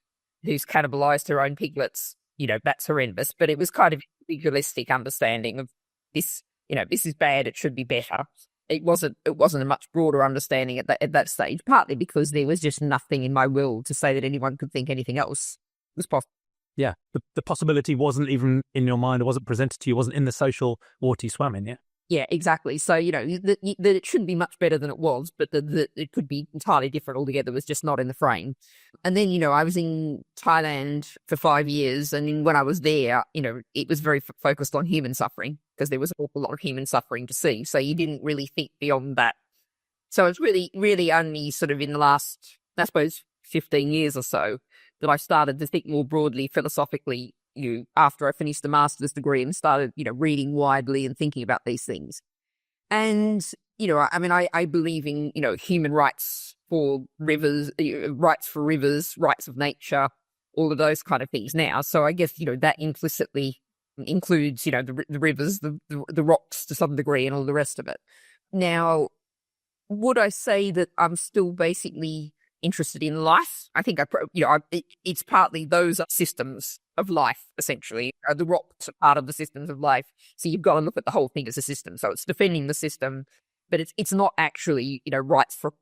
who's cannibalized her own piglets, that's horrendous. But it was kind of individualistic understanding of this, this is bad, it should be better. It wasn't a much broader understanding at that stage, partly because there was just nothing in my will to say that anyone could think anything else was possible. Yeah, the possibility wasn't even in your mind, it wasn't presented to you, wasn't in the social water you swam in, yeah? Yeah, exactly. So, that it shouldn't be much better than it was, but that it could be entirely different altogether was just not in the frame. And then, I was in Thailand for 5 years, and when I was there, it was very focused on human suffering, because there was an awful lot of human suffering to see. So you didn't really think beyond that. So it's really, really only sort of in the last, I suppose, 15 years or so that I started to think more broadly, philosophically, after I finished the master's degree and started, reading widely and thinking about these things. And, I believe in, human rights for rivers, rights of nature, all of those kind of things now. So I guess, that implicitly includes, the rivers, the rocks to some degree and all the rest of it. Now, would I say that I'm still basically interested in life? I think it's partly those systems of life, essentially. The rocks are part of the systems of life. So you've got to look at the whole thing as a system. So it's defending the system, but it's not actually, rights for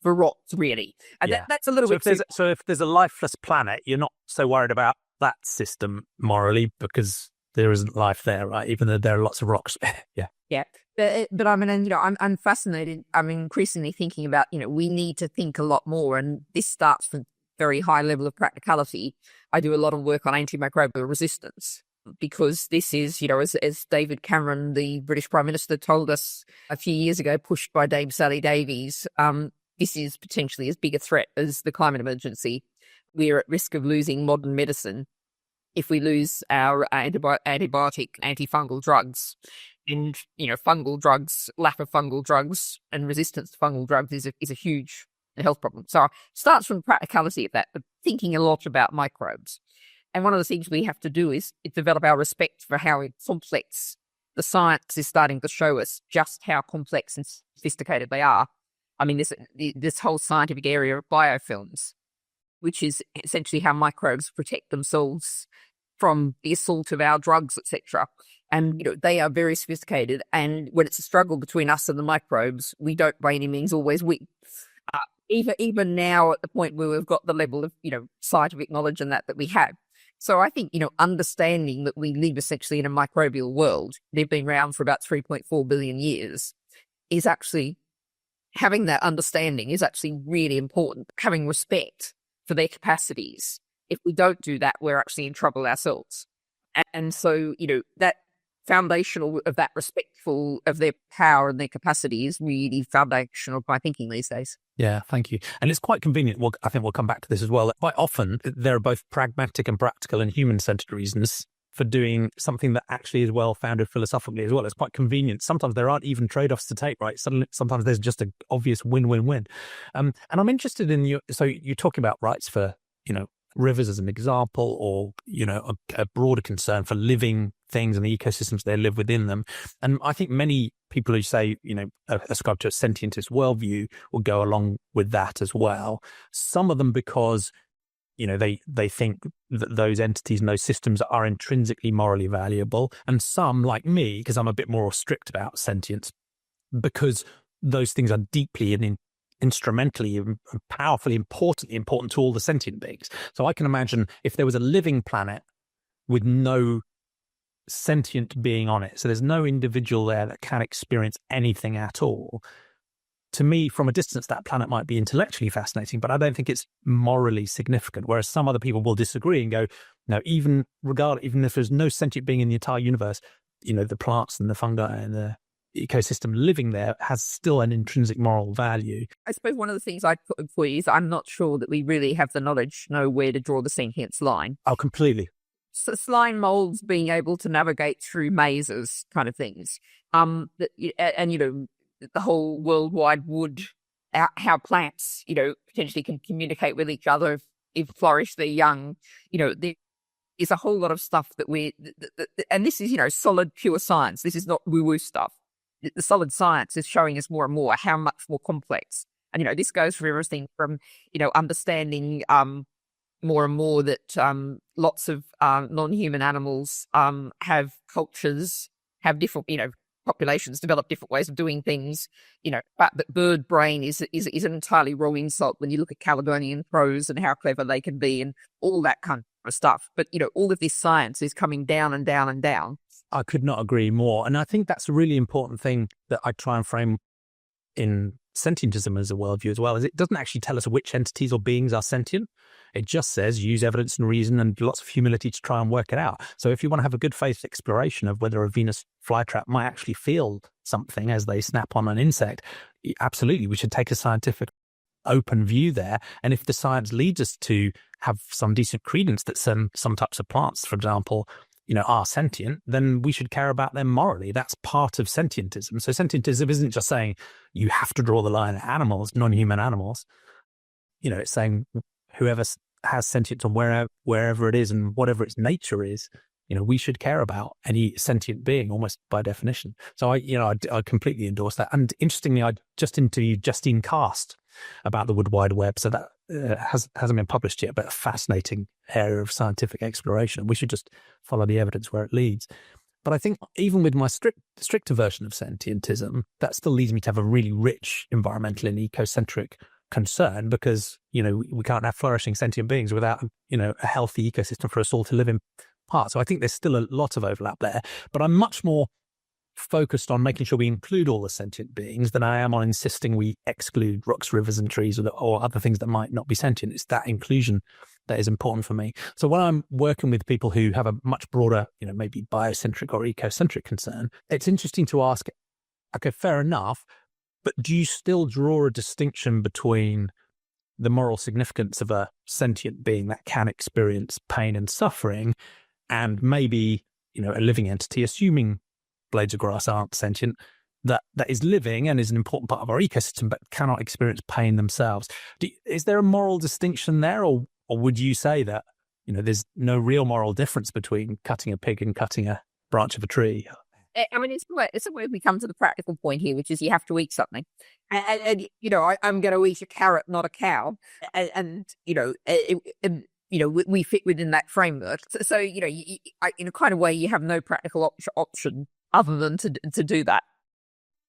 rocks, really. And yeah. that's a little bit... So if there's a lifeless planet, you're not so worried about that system morally, because there isn't life there, right? Even though there are lots of rocks. Yeah. Yeah. But I'm fascinated. I'm increasingly thinking about, we need to think a lot more. And this starts from very high level of practicality. I do a lot of work on anti-microbial resistance, because this is, as David Cameron, the British Prime Minister, told us a few years ago, pushed by Dame Sally Davies, this is potentially as big a threat as the climate emergency. We're at risk of losing modern medicine if we lose our antibiotic, antifungal drugs. And, fungal drugs, lack of fungal drugs and resistance to fungal drugs is a huge health problem. So it starts from the practicality of that, but thinking a lot about microbes. And one of the things we have to do is develop our respect for how complex the science is starting to show us just how complex and sophisticated they are. This whole scientific area of biofilms, which is essentially how microbes protect themselves from the assault of our drugs, etc. And, they are very sophisticated. And when it's a struggle between us and the microbes, we don't by any means always win. even now at the point where we've got the level of, scientific knowledge and that we have. So I think, understanding that we live essentially in a microbial world, they've been around for about 3.4 billion years, is actually having that understanding is actually really important, having respect for their capacities. If we don't do that, we're actually in trouble ourselves. And so, that foundational of that respectful of their power and their capacity is really foundational of my thinking these days. Yeah, thank you. And it's quite convenient. Well, I think we'll come back to this as well. Quite often, there are both pragmatic and practical and human-centered reasons for doing something that actually is well-founded philosophically as well. It's quite convenient. Sometimes there aren't even trade-offs to take, right? Sometimes there's just an obvious win-win-win. And I'm interested in so you're talking about rights for, rivers as an example, or, a broader concern for living things and the ecosystems they live within them. And I think many people who say, ascribe to a sentientist worldview will go along with that as well. Some of them because, they think that those entities and those systems are intrinsically morally valuable. And some, like me, because I'm a bit more strict about sentience, because those things are deeply and instrumentally and powerfully important to all the sentient beings. So I can imagine if there was a living planet with no sentient being on it, so there's no individual there that can experience anything at all, to me, from a distance, that planet might be intellectually fascinating, but I don't think it's morally significant. Whereas some other people will disagree and go, no, even if there's no sentient being in the entire universe, the plants and the fungi and the ecosystem living there has still an intrinsic moral value. I suppose one of the things I'd put for you is I'm not sure that we really have the knowledge to know where to draw the sentience line. Oh, completely. So slime molds being able to navigate through mazes kind of things. The whole worldwide wood, how plants, potentially can communicate with each other if flourish their young. There is a whole lot of stuff that and this is, solid, pure science. This is not woo-woo stuff. The solid science is showing us more and more how much more complex. And, this goes for everything from, understanding more and more that lots of non-human animals have cultures, have different, populations develop different ways of doing things, but that bird brain is an entirely wrong insult when you look at Caledonian crows and how clever they can be and all that kind of stuff. But, all of this science is coming down and down and down. I could not agree more. And I think that's a really important thing that I try and frame in Sentientism as a worldview as well, is it doesn't actually tell us which entities or beings are sentient. It just says use evidence and reason and lots of humility to try and work it out. So if you want to have a good faith exploration of whether a Venus flytrap might actually feel something as they snap on an insect, absolutely, we should take a scientific open view there. And if the science leads us to have some decent credence that some types of plants, for example, are sentient, then we should care about them morally. That's part of sentientism. So sentientism isn't just saying you have to draw the line at animals, non-human animals. It's saying whoever has sentience on wherever it is and whatever its nature is, we should care about any sentient being almost by definition. So I completely endorse that. And interestingly, I just interviewed Justine Cast about the Wood Wide Web. So that hasn't been published yet, but a fascinating area of scientific exploration. We should just follow the evidence where it leads. But I think even with my stricter version of sentientism, that still leads me to have a really rich environmental and ecocentric concern, because, we can't have flourishing sentient beings without, a healthy ecosystem for us all to live in part. So I think there's still a lot of overlap there, but I'm much more focused on making sure we include all the sentient beings than I am on insisting we exclude rocks, rivers and trees or other things that might not be sentient. It's that inclusion that is important for me. So when I'm working with people who have a much broader, maybe biocentric or ecocentric concern, it's interesting to ask, okay, fair enough, but do you still draw a distinction between the moral significance of a sentient being that can experience pain and suffering and maybe, a living entity, assuming blades of grass aren't sentient, that is living and is an important part of our ecosystem, but cannot experience pain themselves? Is there a moral distinction there, or would you say that, there's no real moral difference between cutting a pig and cutting a branch of a tree? I mean, it's where we come to the practical point here, which is you have to eat something. And I'm going to eat a carrot, not a cow. We fit within that framework. So in a kind of way, you have no practical option other than to do that.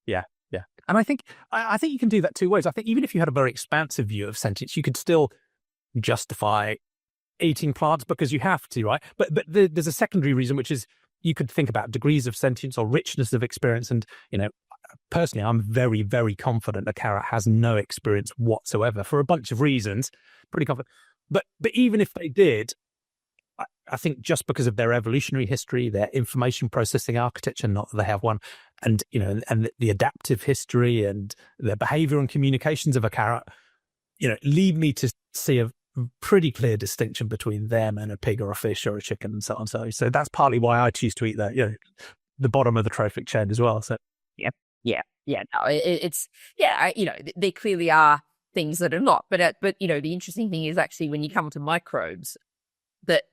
Yeah. And I think you can do that two ways. I think even if you had a very expansive view of sentience, you could still justify eating plants because you have to, right? But there's a secondary reason, which is you could think about degrees of sentience or richness of experience. And, personally, I'm very, very confident a carrot has no experience whatsoever for a bunch of reasons. Pretty confident. But even if they did, I think just because of their evolutionary history, their information processing architecture, not that they have one, and and the adaptive history and their behavior and communications of a carrot, lead me to see a pretty clear distinction between them and a pig or a fish or a chicken and so on. So that's partly why I choose to eat that, the bottom of the trophic chain as well. So yeah. No, there clearly are things that are not, but the interesting thing is actually when you come to microbes, that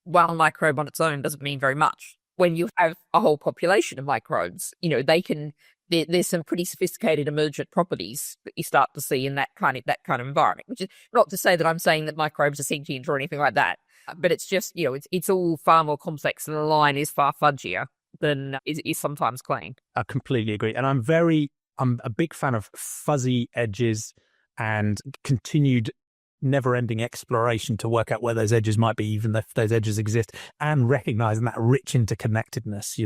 one microbe on its own doesn't mean very much. When you have a whole population of microbes, there's some pretty sophisticated emergent properties that you start to see in that kind of environment. Which is not to say that I'm saying that microbes are sentient or anything like that, but it's just it's all far more complex, and the line is far fudgier than is sometimes claimed. I completely agree, and I'm a big fan of fuzzy edges and continued never-ending exploration to work out where those edges might be, even if those edges exist, and recognizing that rich interconnectedness.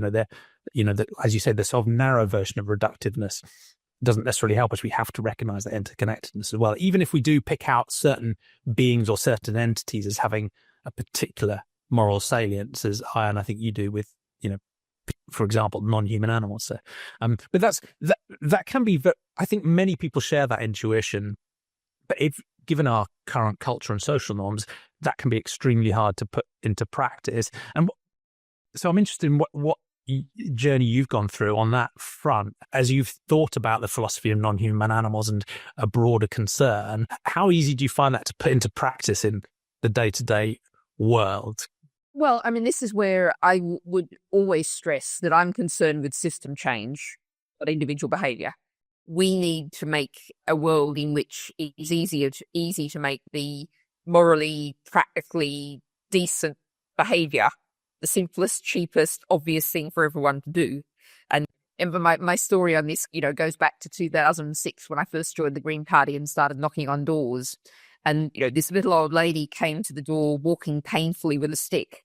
As you say, the sort of narrow version of reductiveness doesn't necessarily help us. We have to recognize that interconnectedness as well, even if we do pick out certain beings or certain entities as having a particular moral salience, as I think you do with for example, non-human animals. So, but that can be. I think many people share that intuition, but given our current culture and social norms, that can be extremely hard to put into practice. And so I'm interested in what journey you've gone through on that front as you've thought about the philosophy of non-human animals and a broader concern. How easy do you find that to put into practice in the day-to-day world? Well, this is where I would always stress that I'm concerned with system change, not individual behavior. We need to make a world in which it is easy to make the morally, practically decent behavior the simplest, cheapest, obvious thing for everyone to do. And my story on this, goes back to 2006 when I first joined the Green Party and started knocking on doors. And, this little old lady came to the door walking painfully with a stick,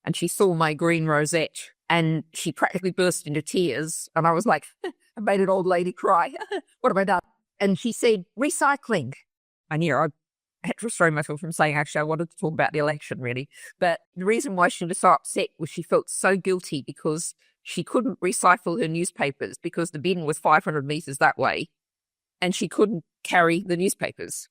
and she saw my green rosette and she practically burst into tears. And I was like, I made an old lady cry. What have I done? And she said, recycling. And I had to restrain myself from saying, actually, I wanted to talk about the election, really. But the reason why she was so upset was she felt so guilty because she couldn't recycle her newspapers because the bin was 500 meters that way and she couldn't carry the newspapers.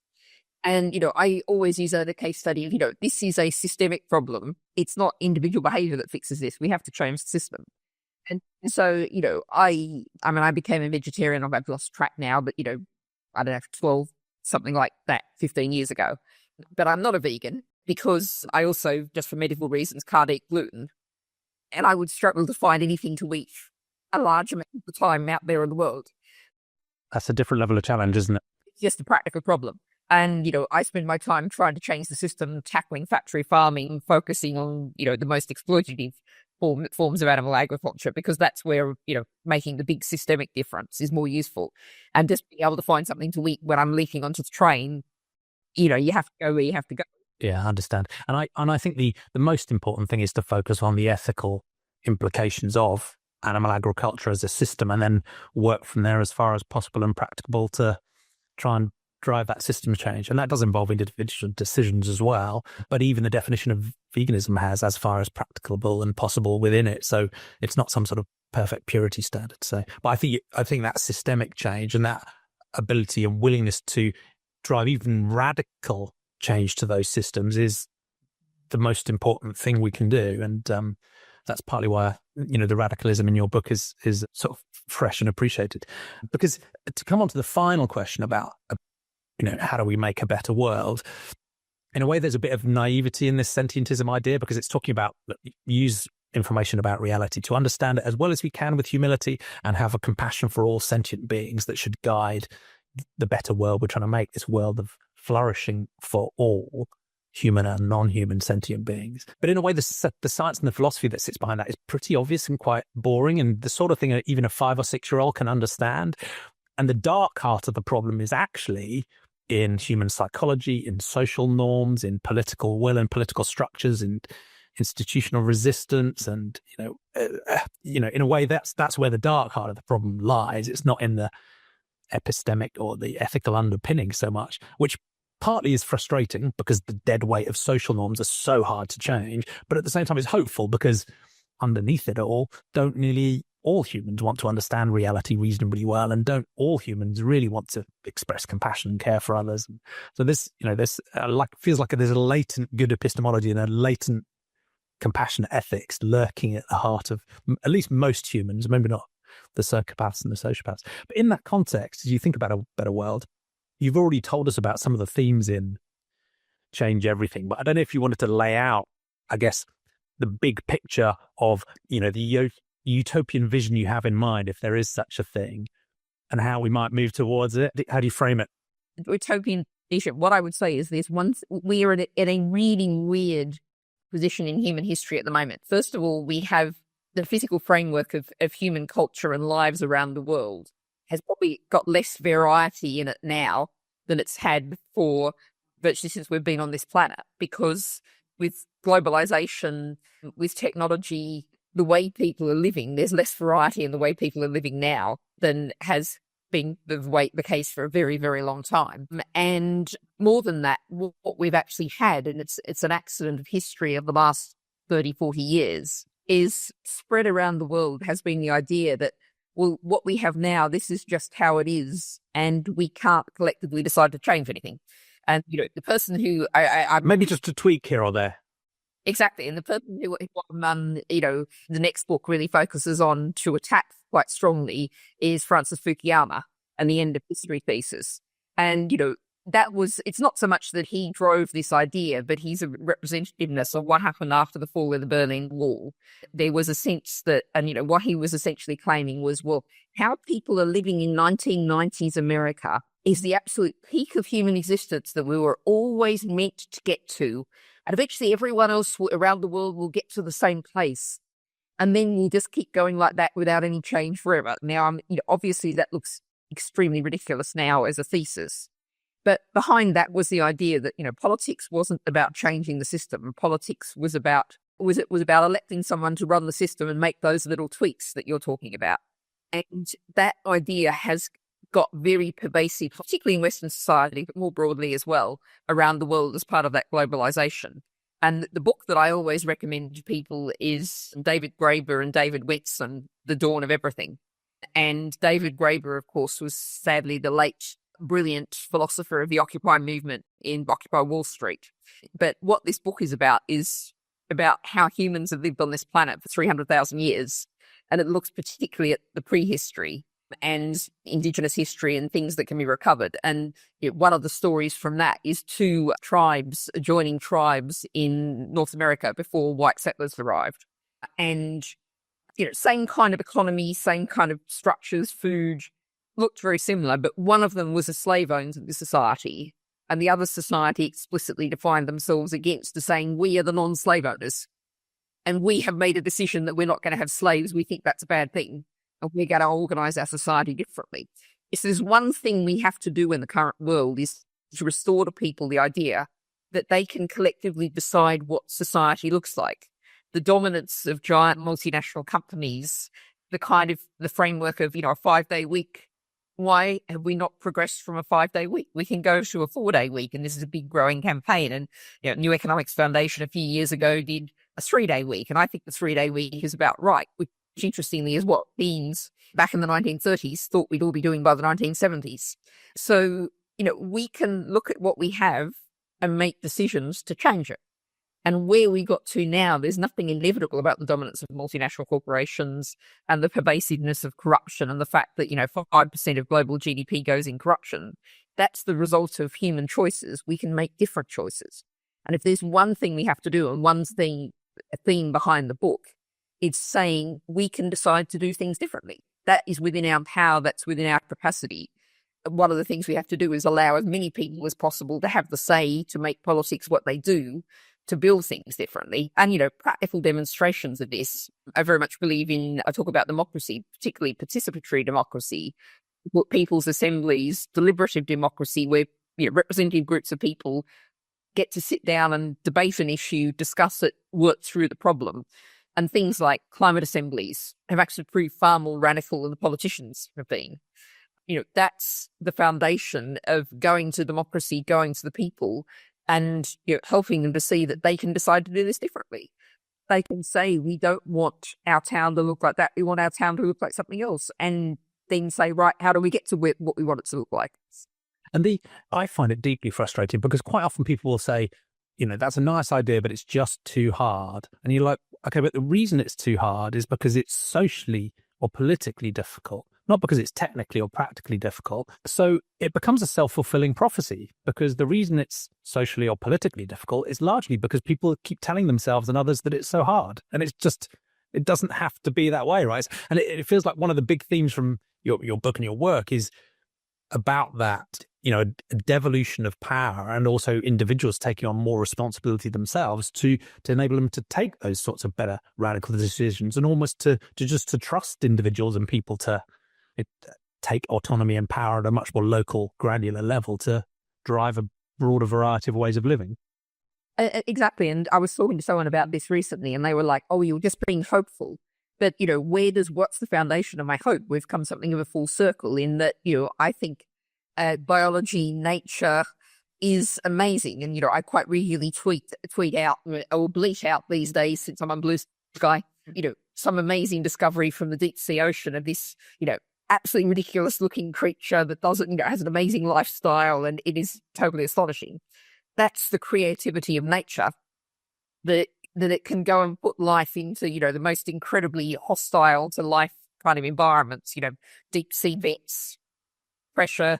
And, I always use a case study of, this is a systemic problem. It's not individual behavior that fixes this. We have to change the system. And so, I became a vegetarian. I've lost track now, but, I don't know, 12, something like that, 15 years ago. But I'm not a vegan because I also, just for medical reasons, can't eat gluten. And I would struggle to find anything to eat a large amount of the time out there in the world. That's a different level of challenge, isn't it? It's just a practical problem. And, I spend my time trying to change the system, tackling factory farming, focusing on, the most exploitative forms of animal agriculture, because that's where, making the big systemic difference is more useful. And just being able to find something to eat when I'm leaping onto the train, you have to go where you have to go. Yeah, I understand. And I think the most important thing is to focus on the ethical implications of animal agriculture as a system and then work from there as far as possible and practicable to try and drive that system change. And that does involve individual decisions as well. But even the definition of veganism has as far as practicable and possible within it. So it's not some sort of perfect purity standard. So, but I think that systemic change and that ability and willingness to drive even radical change to those systems is the most important thing we can do. And that's partly why, the radicalism in your book is sort of fresh and appreciated. Because to come on to the final question about, how do we make a better world? In a way, there's a bit of naivety in this sentientism idea because it's talking about use information about reality to understand it as well as we can with humility and have a compassion for all sentient beings that should guide the better world we're trying to make, this world of flourishing for all. human and non-human sentient beings. But in a way, the science and the philosophy that sits behind that is pretty obvious and quite boring, and the sort of thing that even a 5 or 6-year-old can understand. And the dark heart of the problem is actually in human psychology, in social norms, in political will and political structures, in institutional resistance, and in a way that's where the dark heart of the problem lies. It's not in the epistemic or the ethical underpinning so much, which partly is frustrating because the dead weight of social norms are so hard to change, but at the same time it's hopeful because underneath it all, don't nearly all humans want to understand reality reasonably well, and don't all humans really want to express compassion and care for others. So this feels like there's a latent good epistemology and a latent compassionate ethics lurking at the heart of at least most humans, maybe not the psychopaths and the sociopaths. But in that context, as you think about a better world, you've already told us about some of the themes in Change Everything, but I don't know if you wanted to lay out, I guess, the big picture of, the utopian vision you have in mind, if there is such a thing, and how we might move towards it. How do you frame it? Utopian vision, what I would say is we are in a really weird position in human history at the moment. First of all, we have the physical framework of human culture and lives around the world has probably got less variety in it now than it's had for virtually since we've been on this planet, because with globalization, with technology, the way people are living, there's less variety in the way people are living now than has been the case for a very, very long time. And more than that, what we've actually had, and it's an accident of history of the last 30, 40 years, is spread around the world has been the idea that, well, what we have now, this is just how it is, and we can't collectively decide to change anything. And, the person who I maybe just a tweak here or there. Exactly. And the person who, the next book really focuses on to attack quite strongly is Francis Fukuyama and the end of history thesis. And, it's not so much that he drove this idea, but he's a representativeness of what happened after the fall of the Berlin Wall. There was a sense that, and, what he was essentially claiming was, well, how people are living in 1990s America is the absolute peak of human existence that we were always meant to get to. And eventually everyone else around the world will get to the same place. And then we'll just keep going like that without any change forever. Now, obviously that looks extremely ridiculous now as a thesis. But behind that was the idea that, politics wasn't about changing the system. Politics was about electing someone to run the system and make those little tweaks that you're talking about. And that idea has got very pervasive, particularly in Western society, but more broadly as well, around the world as part of that globalization. And the book that I always recommend to people is David Graeber and David Wetson, The Dawn of Everything. And David Graeber, of course, was sadly the late brilliant philosopher of the Occupy movement in Occupy Wall Street. But what this book is about how humans have lived on this planet for 300,000 years. And it looks particularly at the prehistory and indigenous history and things that can be recovered. And one of the stories from that is two adjoining tribes in North America before white settlers arrived. And, same kind of economy, same kind of structures, food, looked very similar, but one of them was a slave-owned society, and the other society explicitly defined themselves against, saying, we are the non-slave owners, and we have made a decision that we're not going to have slaves. We think that's a bad thing, and we're going to organise our society differently. If there's one thing we have to do in the current world is to restore to people the idea that they can collectively decide what society looks like. The dominance of giant multinational companies, the framework of, a 5-day week. Why have we not progressed from a 5-day week? We can go to a 4-day week, and this is a big growing campaign. And New Economics Foundation a few years ago did a 3-day week, and I think the 3-day week is about right, which interestingly is what teens back in the 1930s thought we'd all be doing by the 1970s. So, we can look at what we have and make decisions to change it. And where we got to now, there's nothing inevitable about the dominance of multinational corporations and the pervasiveness of corruption and the fact that, 5% of global GDP goes in corruption. That's the result of human choices. We can make different choices. And if there's one thing we have to do, and a theme behind the book, it's saying we can decide to do things differently. That is within our power. That's within our capacity. one of the things we have to do is allow as many people as possible to have the say to make politics what they do, to build things differently. And, practical demonstrations of this, I very much believe in. I talk about democracy, particularly participatory democracy, people's assemblies, deliberative democracy, where representative groups of people get to sit down and debate an issue, discuss it, work through the problem. And things like climate assemblies have actually proved far more radical than the politicians have been. That's the foundation of going to democracy, going to the people, and helping them to see that they can decide to do this differently. They can say, we don't want our town to look like that. We want our town to look like something else. And then say, right, how do we get to what we want it to look like? And I find it deeply frustrating because quite often people will say, that's a nice idea, but it's just too hard. And you're like, okay, but the reason it's too hard is because it's socially or politically difficult, not because it's technically or practically difficult. So it becomes a self-fulfilling prophecy because the reason it's socially or politically difficult is largely because people keep telling themselves and others that it's so hard. And it doesn't have to be that way, right? And it feels like one of the big themes from your book and your work is about that, a devolution of power and also individuals taking on more responsibility themselves to enable them to take those sorts of better radical decisions and almost to trust individuals and people to take autonomy and power at a much more local, granular level to drive a broader variety of ways of living. Exactly. And I was talking to someone about this recently and they were like, oh, you're just being hopeful. But, what's the foundation of my hope? We've come something of a full circle in that, I think biology, nature is amazing. And, I quite regularly tweet out or bleat out these days since I'm on Blue Sky, some amazing discovery from the deep sea ocean of this, absolutely ridiculous looking creature that doesn't, has an amazing lifestyle. And it is totally astonishing. That's the creativity of nature, that it can go and put life into, the most incredibly hostile to life kind of environments, deep sea vents, pressure,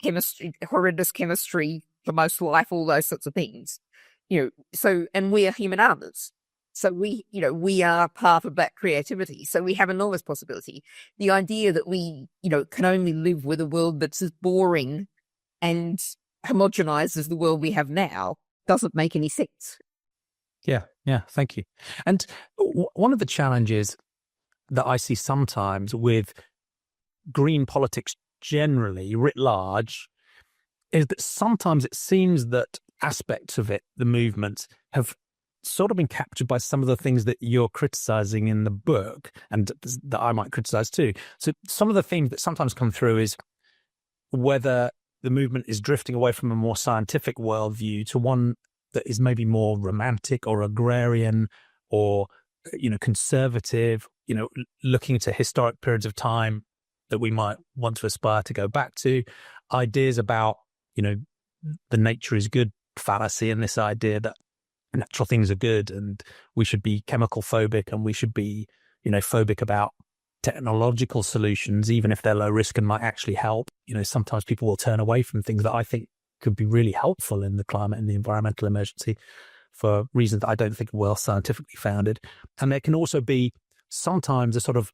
chemistry, horrendous chemistry for most life, all those sorts of things, so, and we are human animals. So we are part of that creativity. So we have enormous possibility. The idea that we, can only live with a world that's as boring and homogenized as the world we have now doesn't make any sense. Yeah, thank you. And one of the challenges that I see sometimes with green politics generally, writ large, is that sometimes it seems that aspects of it, the movement, have sort of been captured by some of the things that you're criticizing in the book and that I might criticize too. So some of the themes that sometimes come through is whether the movement is drifting away from a more scientific worldview to one that is maybe more romantic or agrarian or, conservative, looking to historic periods of time that we might want to aspire to go back to, ideas about, the nature is good fallacy and this idea that natural things are good and we should be chemical phobic and we should be, phobic about technological solutions, even if they're low risk and might actually help. Sometimes people will turn away from things that I think could be really helpful in the climate and the environmental emergency for reasons that I don't think are well scientifically founded. And there can also be sometimes a sort of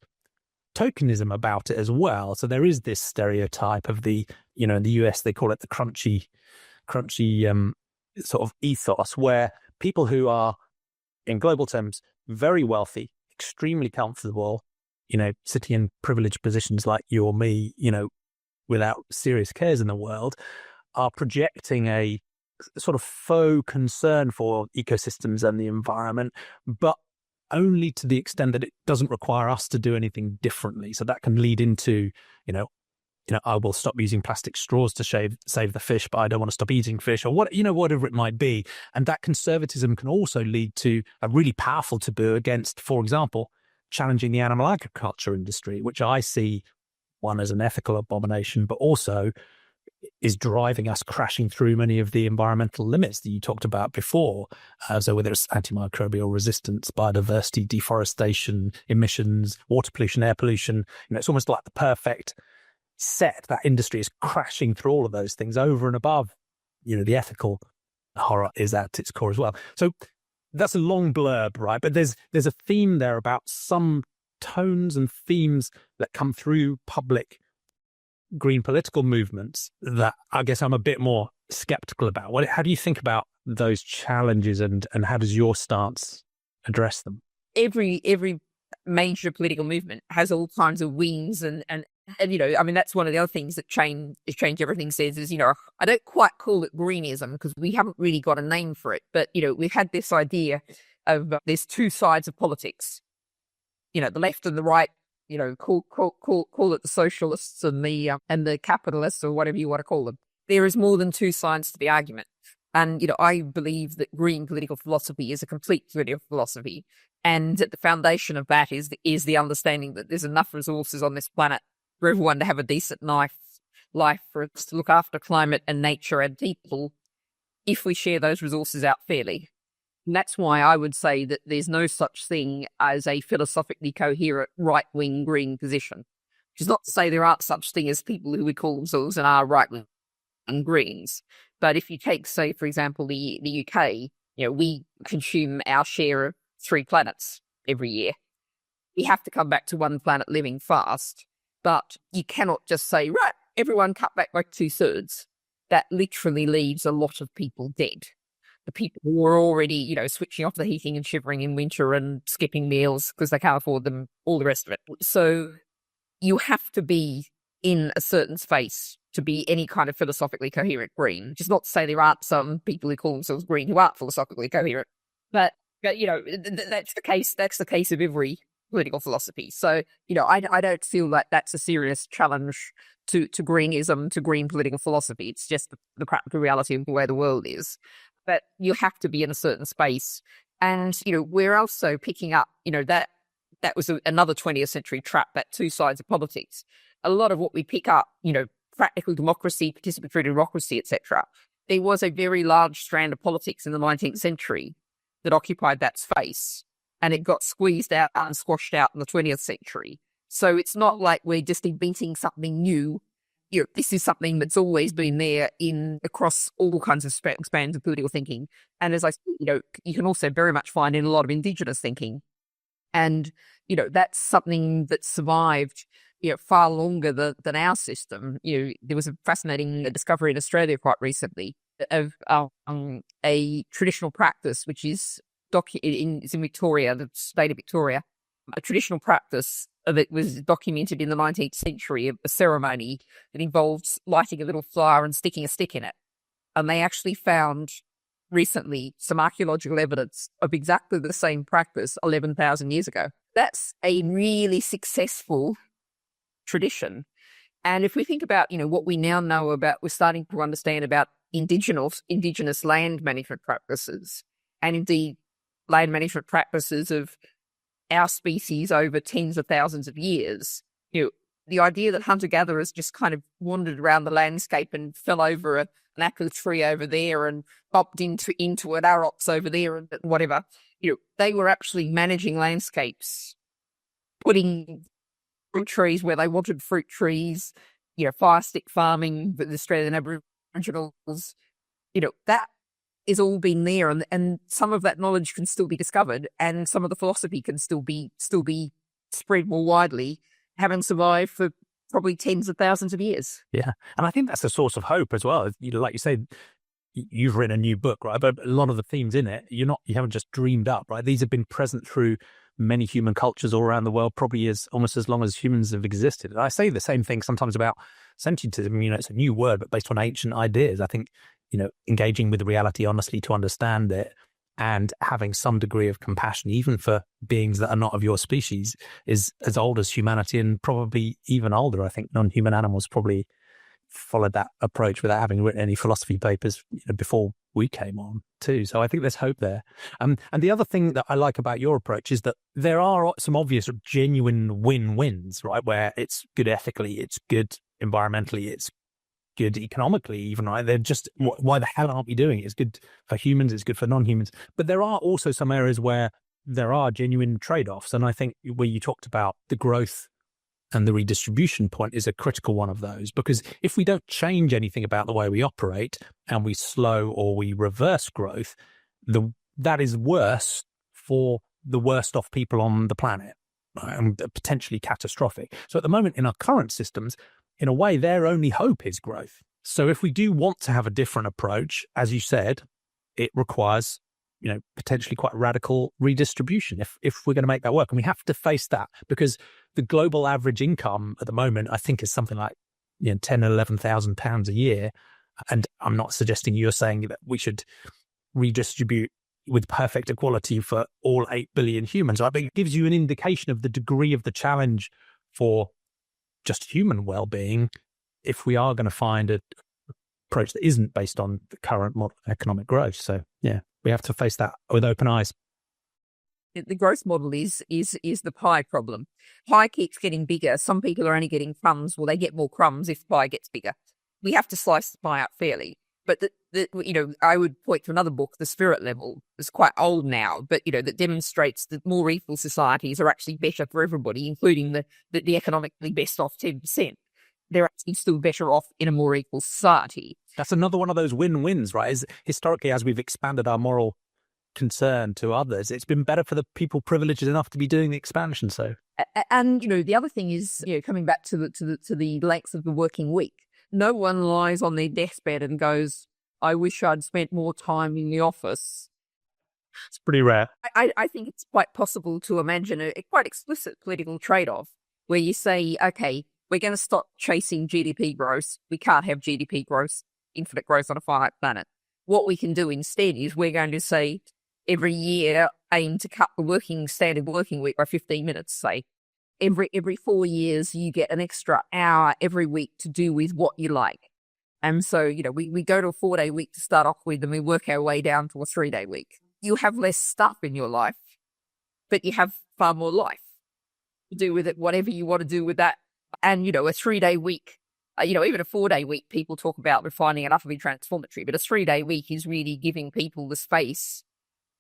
tokenism about it as well. So there is this stereotype of the, in the US, they call it the crunchy sort of ethos, where people who are, in global terms, very wealthy, extremely comfortable, sitting in privileged positions like you or me, without serious cares in the world, are projecting a sort of faux concern for ecosystems and the environment, but only to the extent that it doesn't require us to do anything differently. So that can lead into, I will stop using plastic straws to save the fish, but I don't want to stop eating fish, or whatever it might be. And that conservatism can also lead to a really powerful taboo against, for example, challenging the animal agriculture industry, which I see one as an ethical abomination, but also is driving us crashing through many of the environmental limits that you talked about before. So whether it's anti-microbial resistance, biodiversity, deforestation, emissions, water pollution, air pollution, it's almost like the perfect set. That industry is crashing through all of those things over and above, the ethical horror is at its core as well. So that's a long blurb, right? But there's a theme there about some tones and themes that come through public green political movements that I guess I'm a bit more skeptical about. How do you think about those challenges, and how does your stance address them? Every major political movement has all kinds of wings, and I mean, that's one of the other things that Change Everything says is, I don't quite call it greenism because we haven't really got a name for it, but we've had this idea of there's two sides of politics, the left and the right, call it the socialists and the capitalists, or whatever you want to call them. There is more than two sides to the argument. And, I believe that green political philosophy is a complete political philosophy. And at the foundation of that is the understanding that there's enough resources on this planet for everyone to have a decent life, for us to look after climate and nature and people if we share those resources out fairly. And that's why I would say that there's no such thing as a philosophically coherent right-wing green position, which is not to say there aren't such thing as people who would call themselves and are right-wing Greens. But if you take, say, for example, the UK, we consume our share of 3 planets every year. We have to come back to one planet living fast, but you cannot just say, right, everyone cut back by 2/3. That literally leaves a lot of people dead. The people who are already, switching off the heating and shivering in winter and skipping meals because they can't afford them, all the rest of it. So you have to be in a certain space to be any kind of philosophically coherent green, which is not to say there aren't some people who call themselves green who aren't philosophically coherent. But that's the case. That's the case of every political philosophy. So, I don't feel like that's a serious challenge to greenism, to green political philosophy. It's just the practical reality of the way the world is. But you have to be in a certain space. And, we're also picking up, that was another 20th century trap, that two sides of politics. A lot of what we pick up, practical democracy, participatory democracy, etc. There was a very large strand of politics in the 19th century that occupied that space, and it got squeezed out and squashed out in the 20th century. So it's not like we're just inventing something new. This is something that's always been there across all kinds of spans of political thinking. And as I said, you can also very much find in a lot of Indigenous thinking. And, that's something that survived far longer than our system. There was a fascinating discovery in Australia quite recently of a traditional practice, which is it's in Victoria, the state of Victoria. A traditional practice that was documented in the 19th century, of a ceremony that involved lighting a little fire and sticking a stick in it. And they actually found recently some archaeological evidence of exactly the same practice 11,000 years ago. That's a really successful tradition. And if we think about, what we now know about, we're starting to understand about indigenous land management practices, and indeed land management practices of our species over tens of thousands of years. The idea that hunter-gatherers just kind of wandered around the landscape and fell over an apple tree over there and bumped into an aurochs over there and whatever. They were actually managing landscapes, putting fruit trees where they wanted fruit trees, fire stick farming with the Australian Aboriginals. That is all been there, and some of that knowledge can still be discovered, and some of the philosophy can still be spread more widely, having survived for probably tens of thousands of years. Yeah. And I think that's a source of hope as well. Like you say, you've written a new book, right? But a lot of the themes in it, you haven't just dreamed up, right? These have been present through many human cultures all around the world, probably almost as long as humans have existed. And I say the same thing sometimes about sentientism. It's a new word, but based on ancient ideas. I think, engaging with reality honestly to understand it, and having some degree of compassion, even for beings that are not of your species, is as old as humanity, and probably even older. I think non-human animals probably followed that approach without having written any philosophy papers before we came on too. So I think there's hope there. And the other thing that I like about your approach is that there are some obvious genuine win-wins, right? Where it's good ethically, it's good environmentally, it's good economically even, right? They're just, why the hell aren't we doing it? It's good for humans, it's good for non-humans. But there are also some areas where there are genuine trade-offs. And I think where you talked about the growth and the redistribution point is a critical one of those, because if we don't change anything about the way we operate and we slow or we reverse growth, that is worse for the worst off people on the planet, right? And potentially catastrophic. So at the moment in our current systems, in a way, their only hope is growth. So if we do want to have a different approach, as you said, it requires, potentially quite radical redistribution if we're going to make that work. And we have to face that, because the global average income at the moment, I think, is something like 10 or 11,000 pounds a year. And I'm not suggesting you're saying that we should redistribute with perfect equality for all 8 billion humans. I think it gives you an indication of the degree of the challenge for just human well-being if we are going to find an approach that isn't based on the current model of economic growth. So, yeah, we have to face that with open eyes. The growth model is the pie problem. Pie keeps getting bigger. Some people are only getting crumbs. Well, they get more crumbs if the pie gets bigger. We have to slice the pie out fairly. But I would point to another book, The Spirit Level. It's quite old now, but that demonstrates that more equal societies are actually better for everybody, including the economically best off 10%. They're actually still better off in a more equal society. That's another one of those win-wins, right? Is historically, as we've expanded our moral concern to others, it's been better for the people privileged enough to be doing the expansion. So, and the other thing is, coming back to the length of the working week. No one lies on their deathbed and goes, I wish I'd spent more time in the office. It's pretty rare. I think it's quite possible to imagine a quite explicit political trade-off where you say, okay, we're going to stop chasing GDP growth. We can't have GDP growth, infinite growth on a finite planet. What we can do instead is we're going to say every year aim to cut the standard working week by 15 minutes, say. Every 4 years, you get an extra hour every week to do with what you like. And so, we go to a 4-day week to start off with, and we work our way down to a 3-day week. You have less stuff in your life, but you have far more life to do with it, whatever you want to do with that. And, a 3-day week, even a 4-day week, people talk about refining and utterly transformatory, but a 3-day week is really giving people the space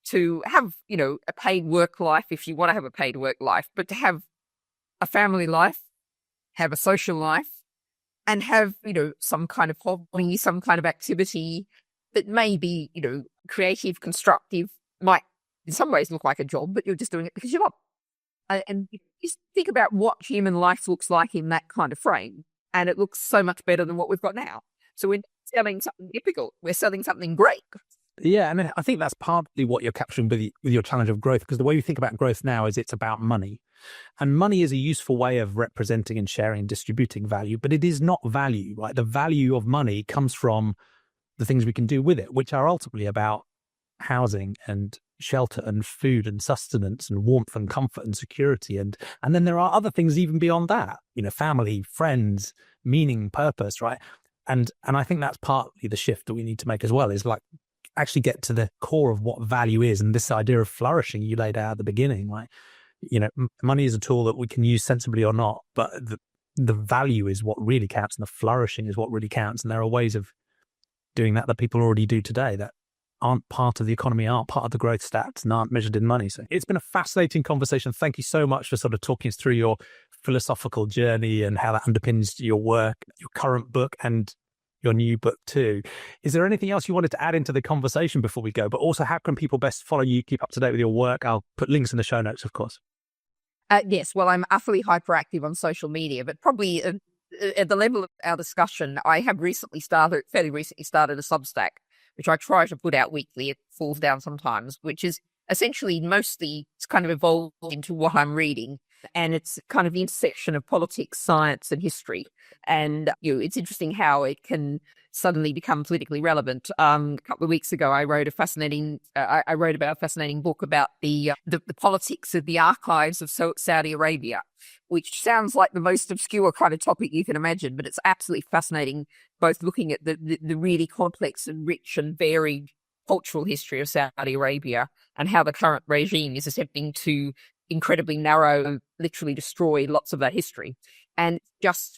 to have, a paid work life if you want to have a paid work life, but to have a family life, have a social life, and have, some kind of hobby, some kind of activity that may be, creative, constructive, might in some ways look like a job, but you're just doing it because you love it. And just think about what human life looks like in that kind of frame. And it looks so much better than what we've got now. So we're selling something difficult. We're selling something great. Yeah, and I think that's partly what you're capturing with your challenge of growth, because the way you think about growth now is it's about money. And money is a useful way of representing and sharing and distributing value, but it is not value, right? The value of money comes from the things we can do with it, which are ultimately about housing and shelter and food and sustenance and warmth and comfort and security. And then there are other things even beyond that, family, friends, meaning, purpose, right? And I think that's partly the shift that we need to make as well, is like actually get to the core of what value is. And this idea of flourishing you laid out at the beginning, right? Money is a tool that we can use sensibly or not, but the value is what really counts, and the flourishing is what really counts. And there are ways of doing that people already do today that aren't part of the economy, aren't part of the growth stats, and aren't measured in money. So it's been a fascinating conversation. Thank you so much for sort of talking us through your philosophical journey and how that underpins your work, your current book, and your new book too. Is there anything else you wanted to add into the conversation before we go? But also, how can people best follow you, keep up to date with your work? I'll put links in the show notes, of course. Yes, well, I'm utterly hyperactive on social media, but probably at the level of our discussion, I have fairly recently started a Substack, which I try to put out weekly. It falls down sometimes, which is essentially mostly, it's kind of evolved into what I'm reading. And it's kind of the intersection of politics, science, and history. And it's interesting how it can suddenly become politically relevant. A couple of weeks ago, I wrote about a fascinating book about the politics of the archives of Saudi Arabia, which sounds like the most obscure kind of topic you can imagine, but it's absolutely fascinating, both looking at the really complex and rich and varied cultural history of Saudi Arabia and how the current regime is attempting to incredibly narrow, literally destroy lots of that history. And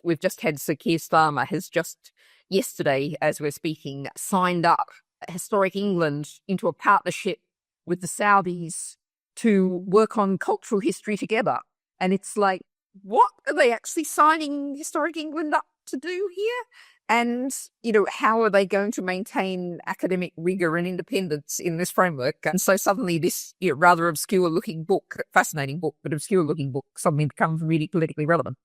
we've just had Sir Keir Starmer has just yesterday, as we're speaking, signed up Historic England into a partnership with the Saudis to work on cultural history together. And it's like, what are they actually signing Historic England up to do here? And, how are they going to maintain academic rigor and independence in this framework? And so suddenly this rather obscure looking book, fascinating book, but obscure looking book, suddenly becomes really politically relevant.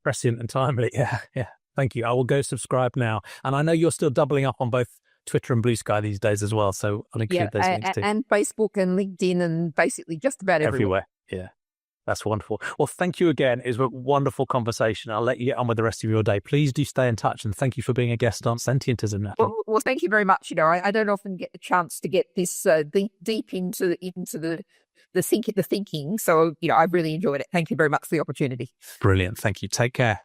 prescient and timely. Yeah, yeah. Thank you. I will go subscribe now. And I know you're still doubling up on both Twitter and Blue Sky these days as well. So I'll include those links too. And Facebook and LinkedIn and basically just about everywhere. Yeah. That's wonderful. Well, thank you again. It was a wonderful conversation. I'll let you get on with the rest of your day. Please do stay in touch, and thank you for being a guest on Sentientism, Natalie. Well, thank you very much. I don't often get the chance to get this deep into the thinking. So, I've really enjoyed it. Thank you very much for the opportunity. Brilliant. Thank you. Take care.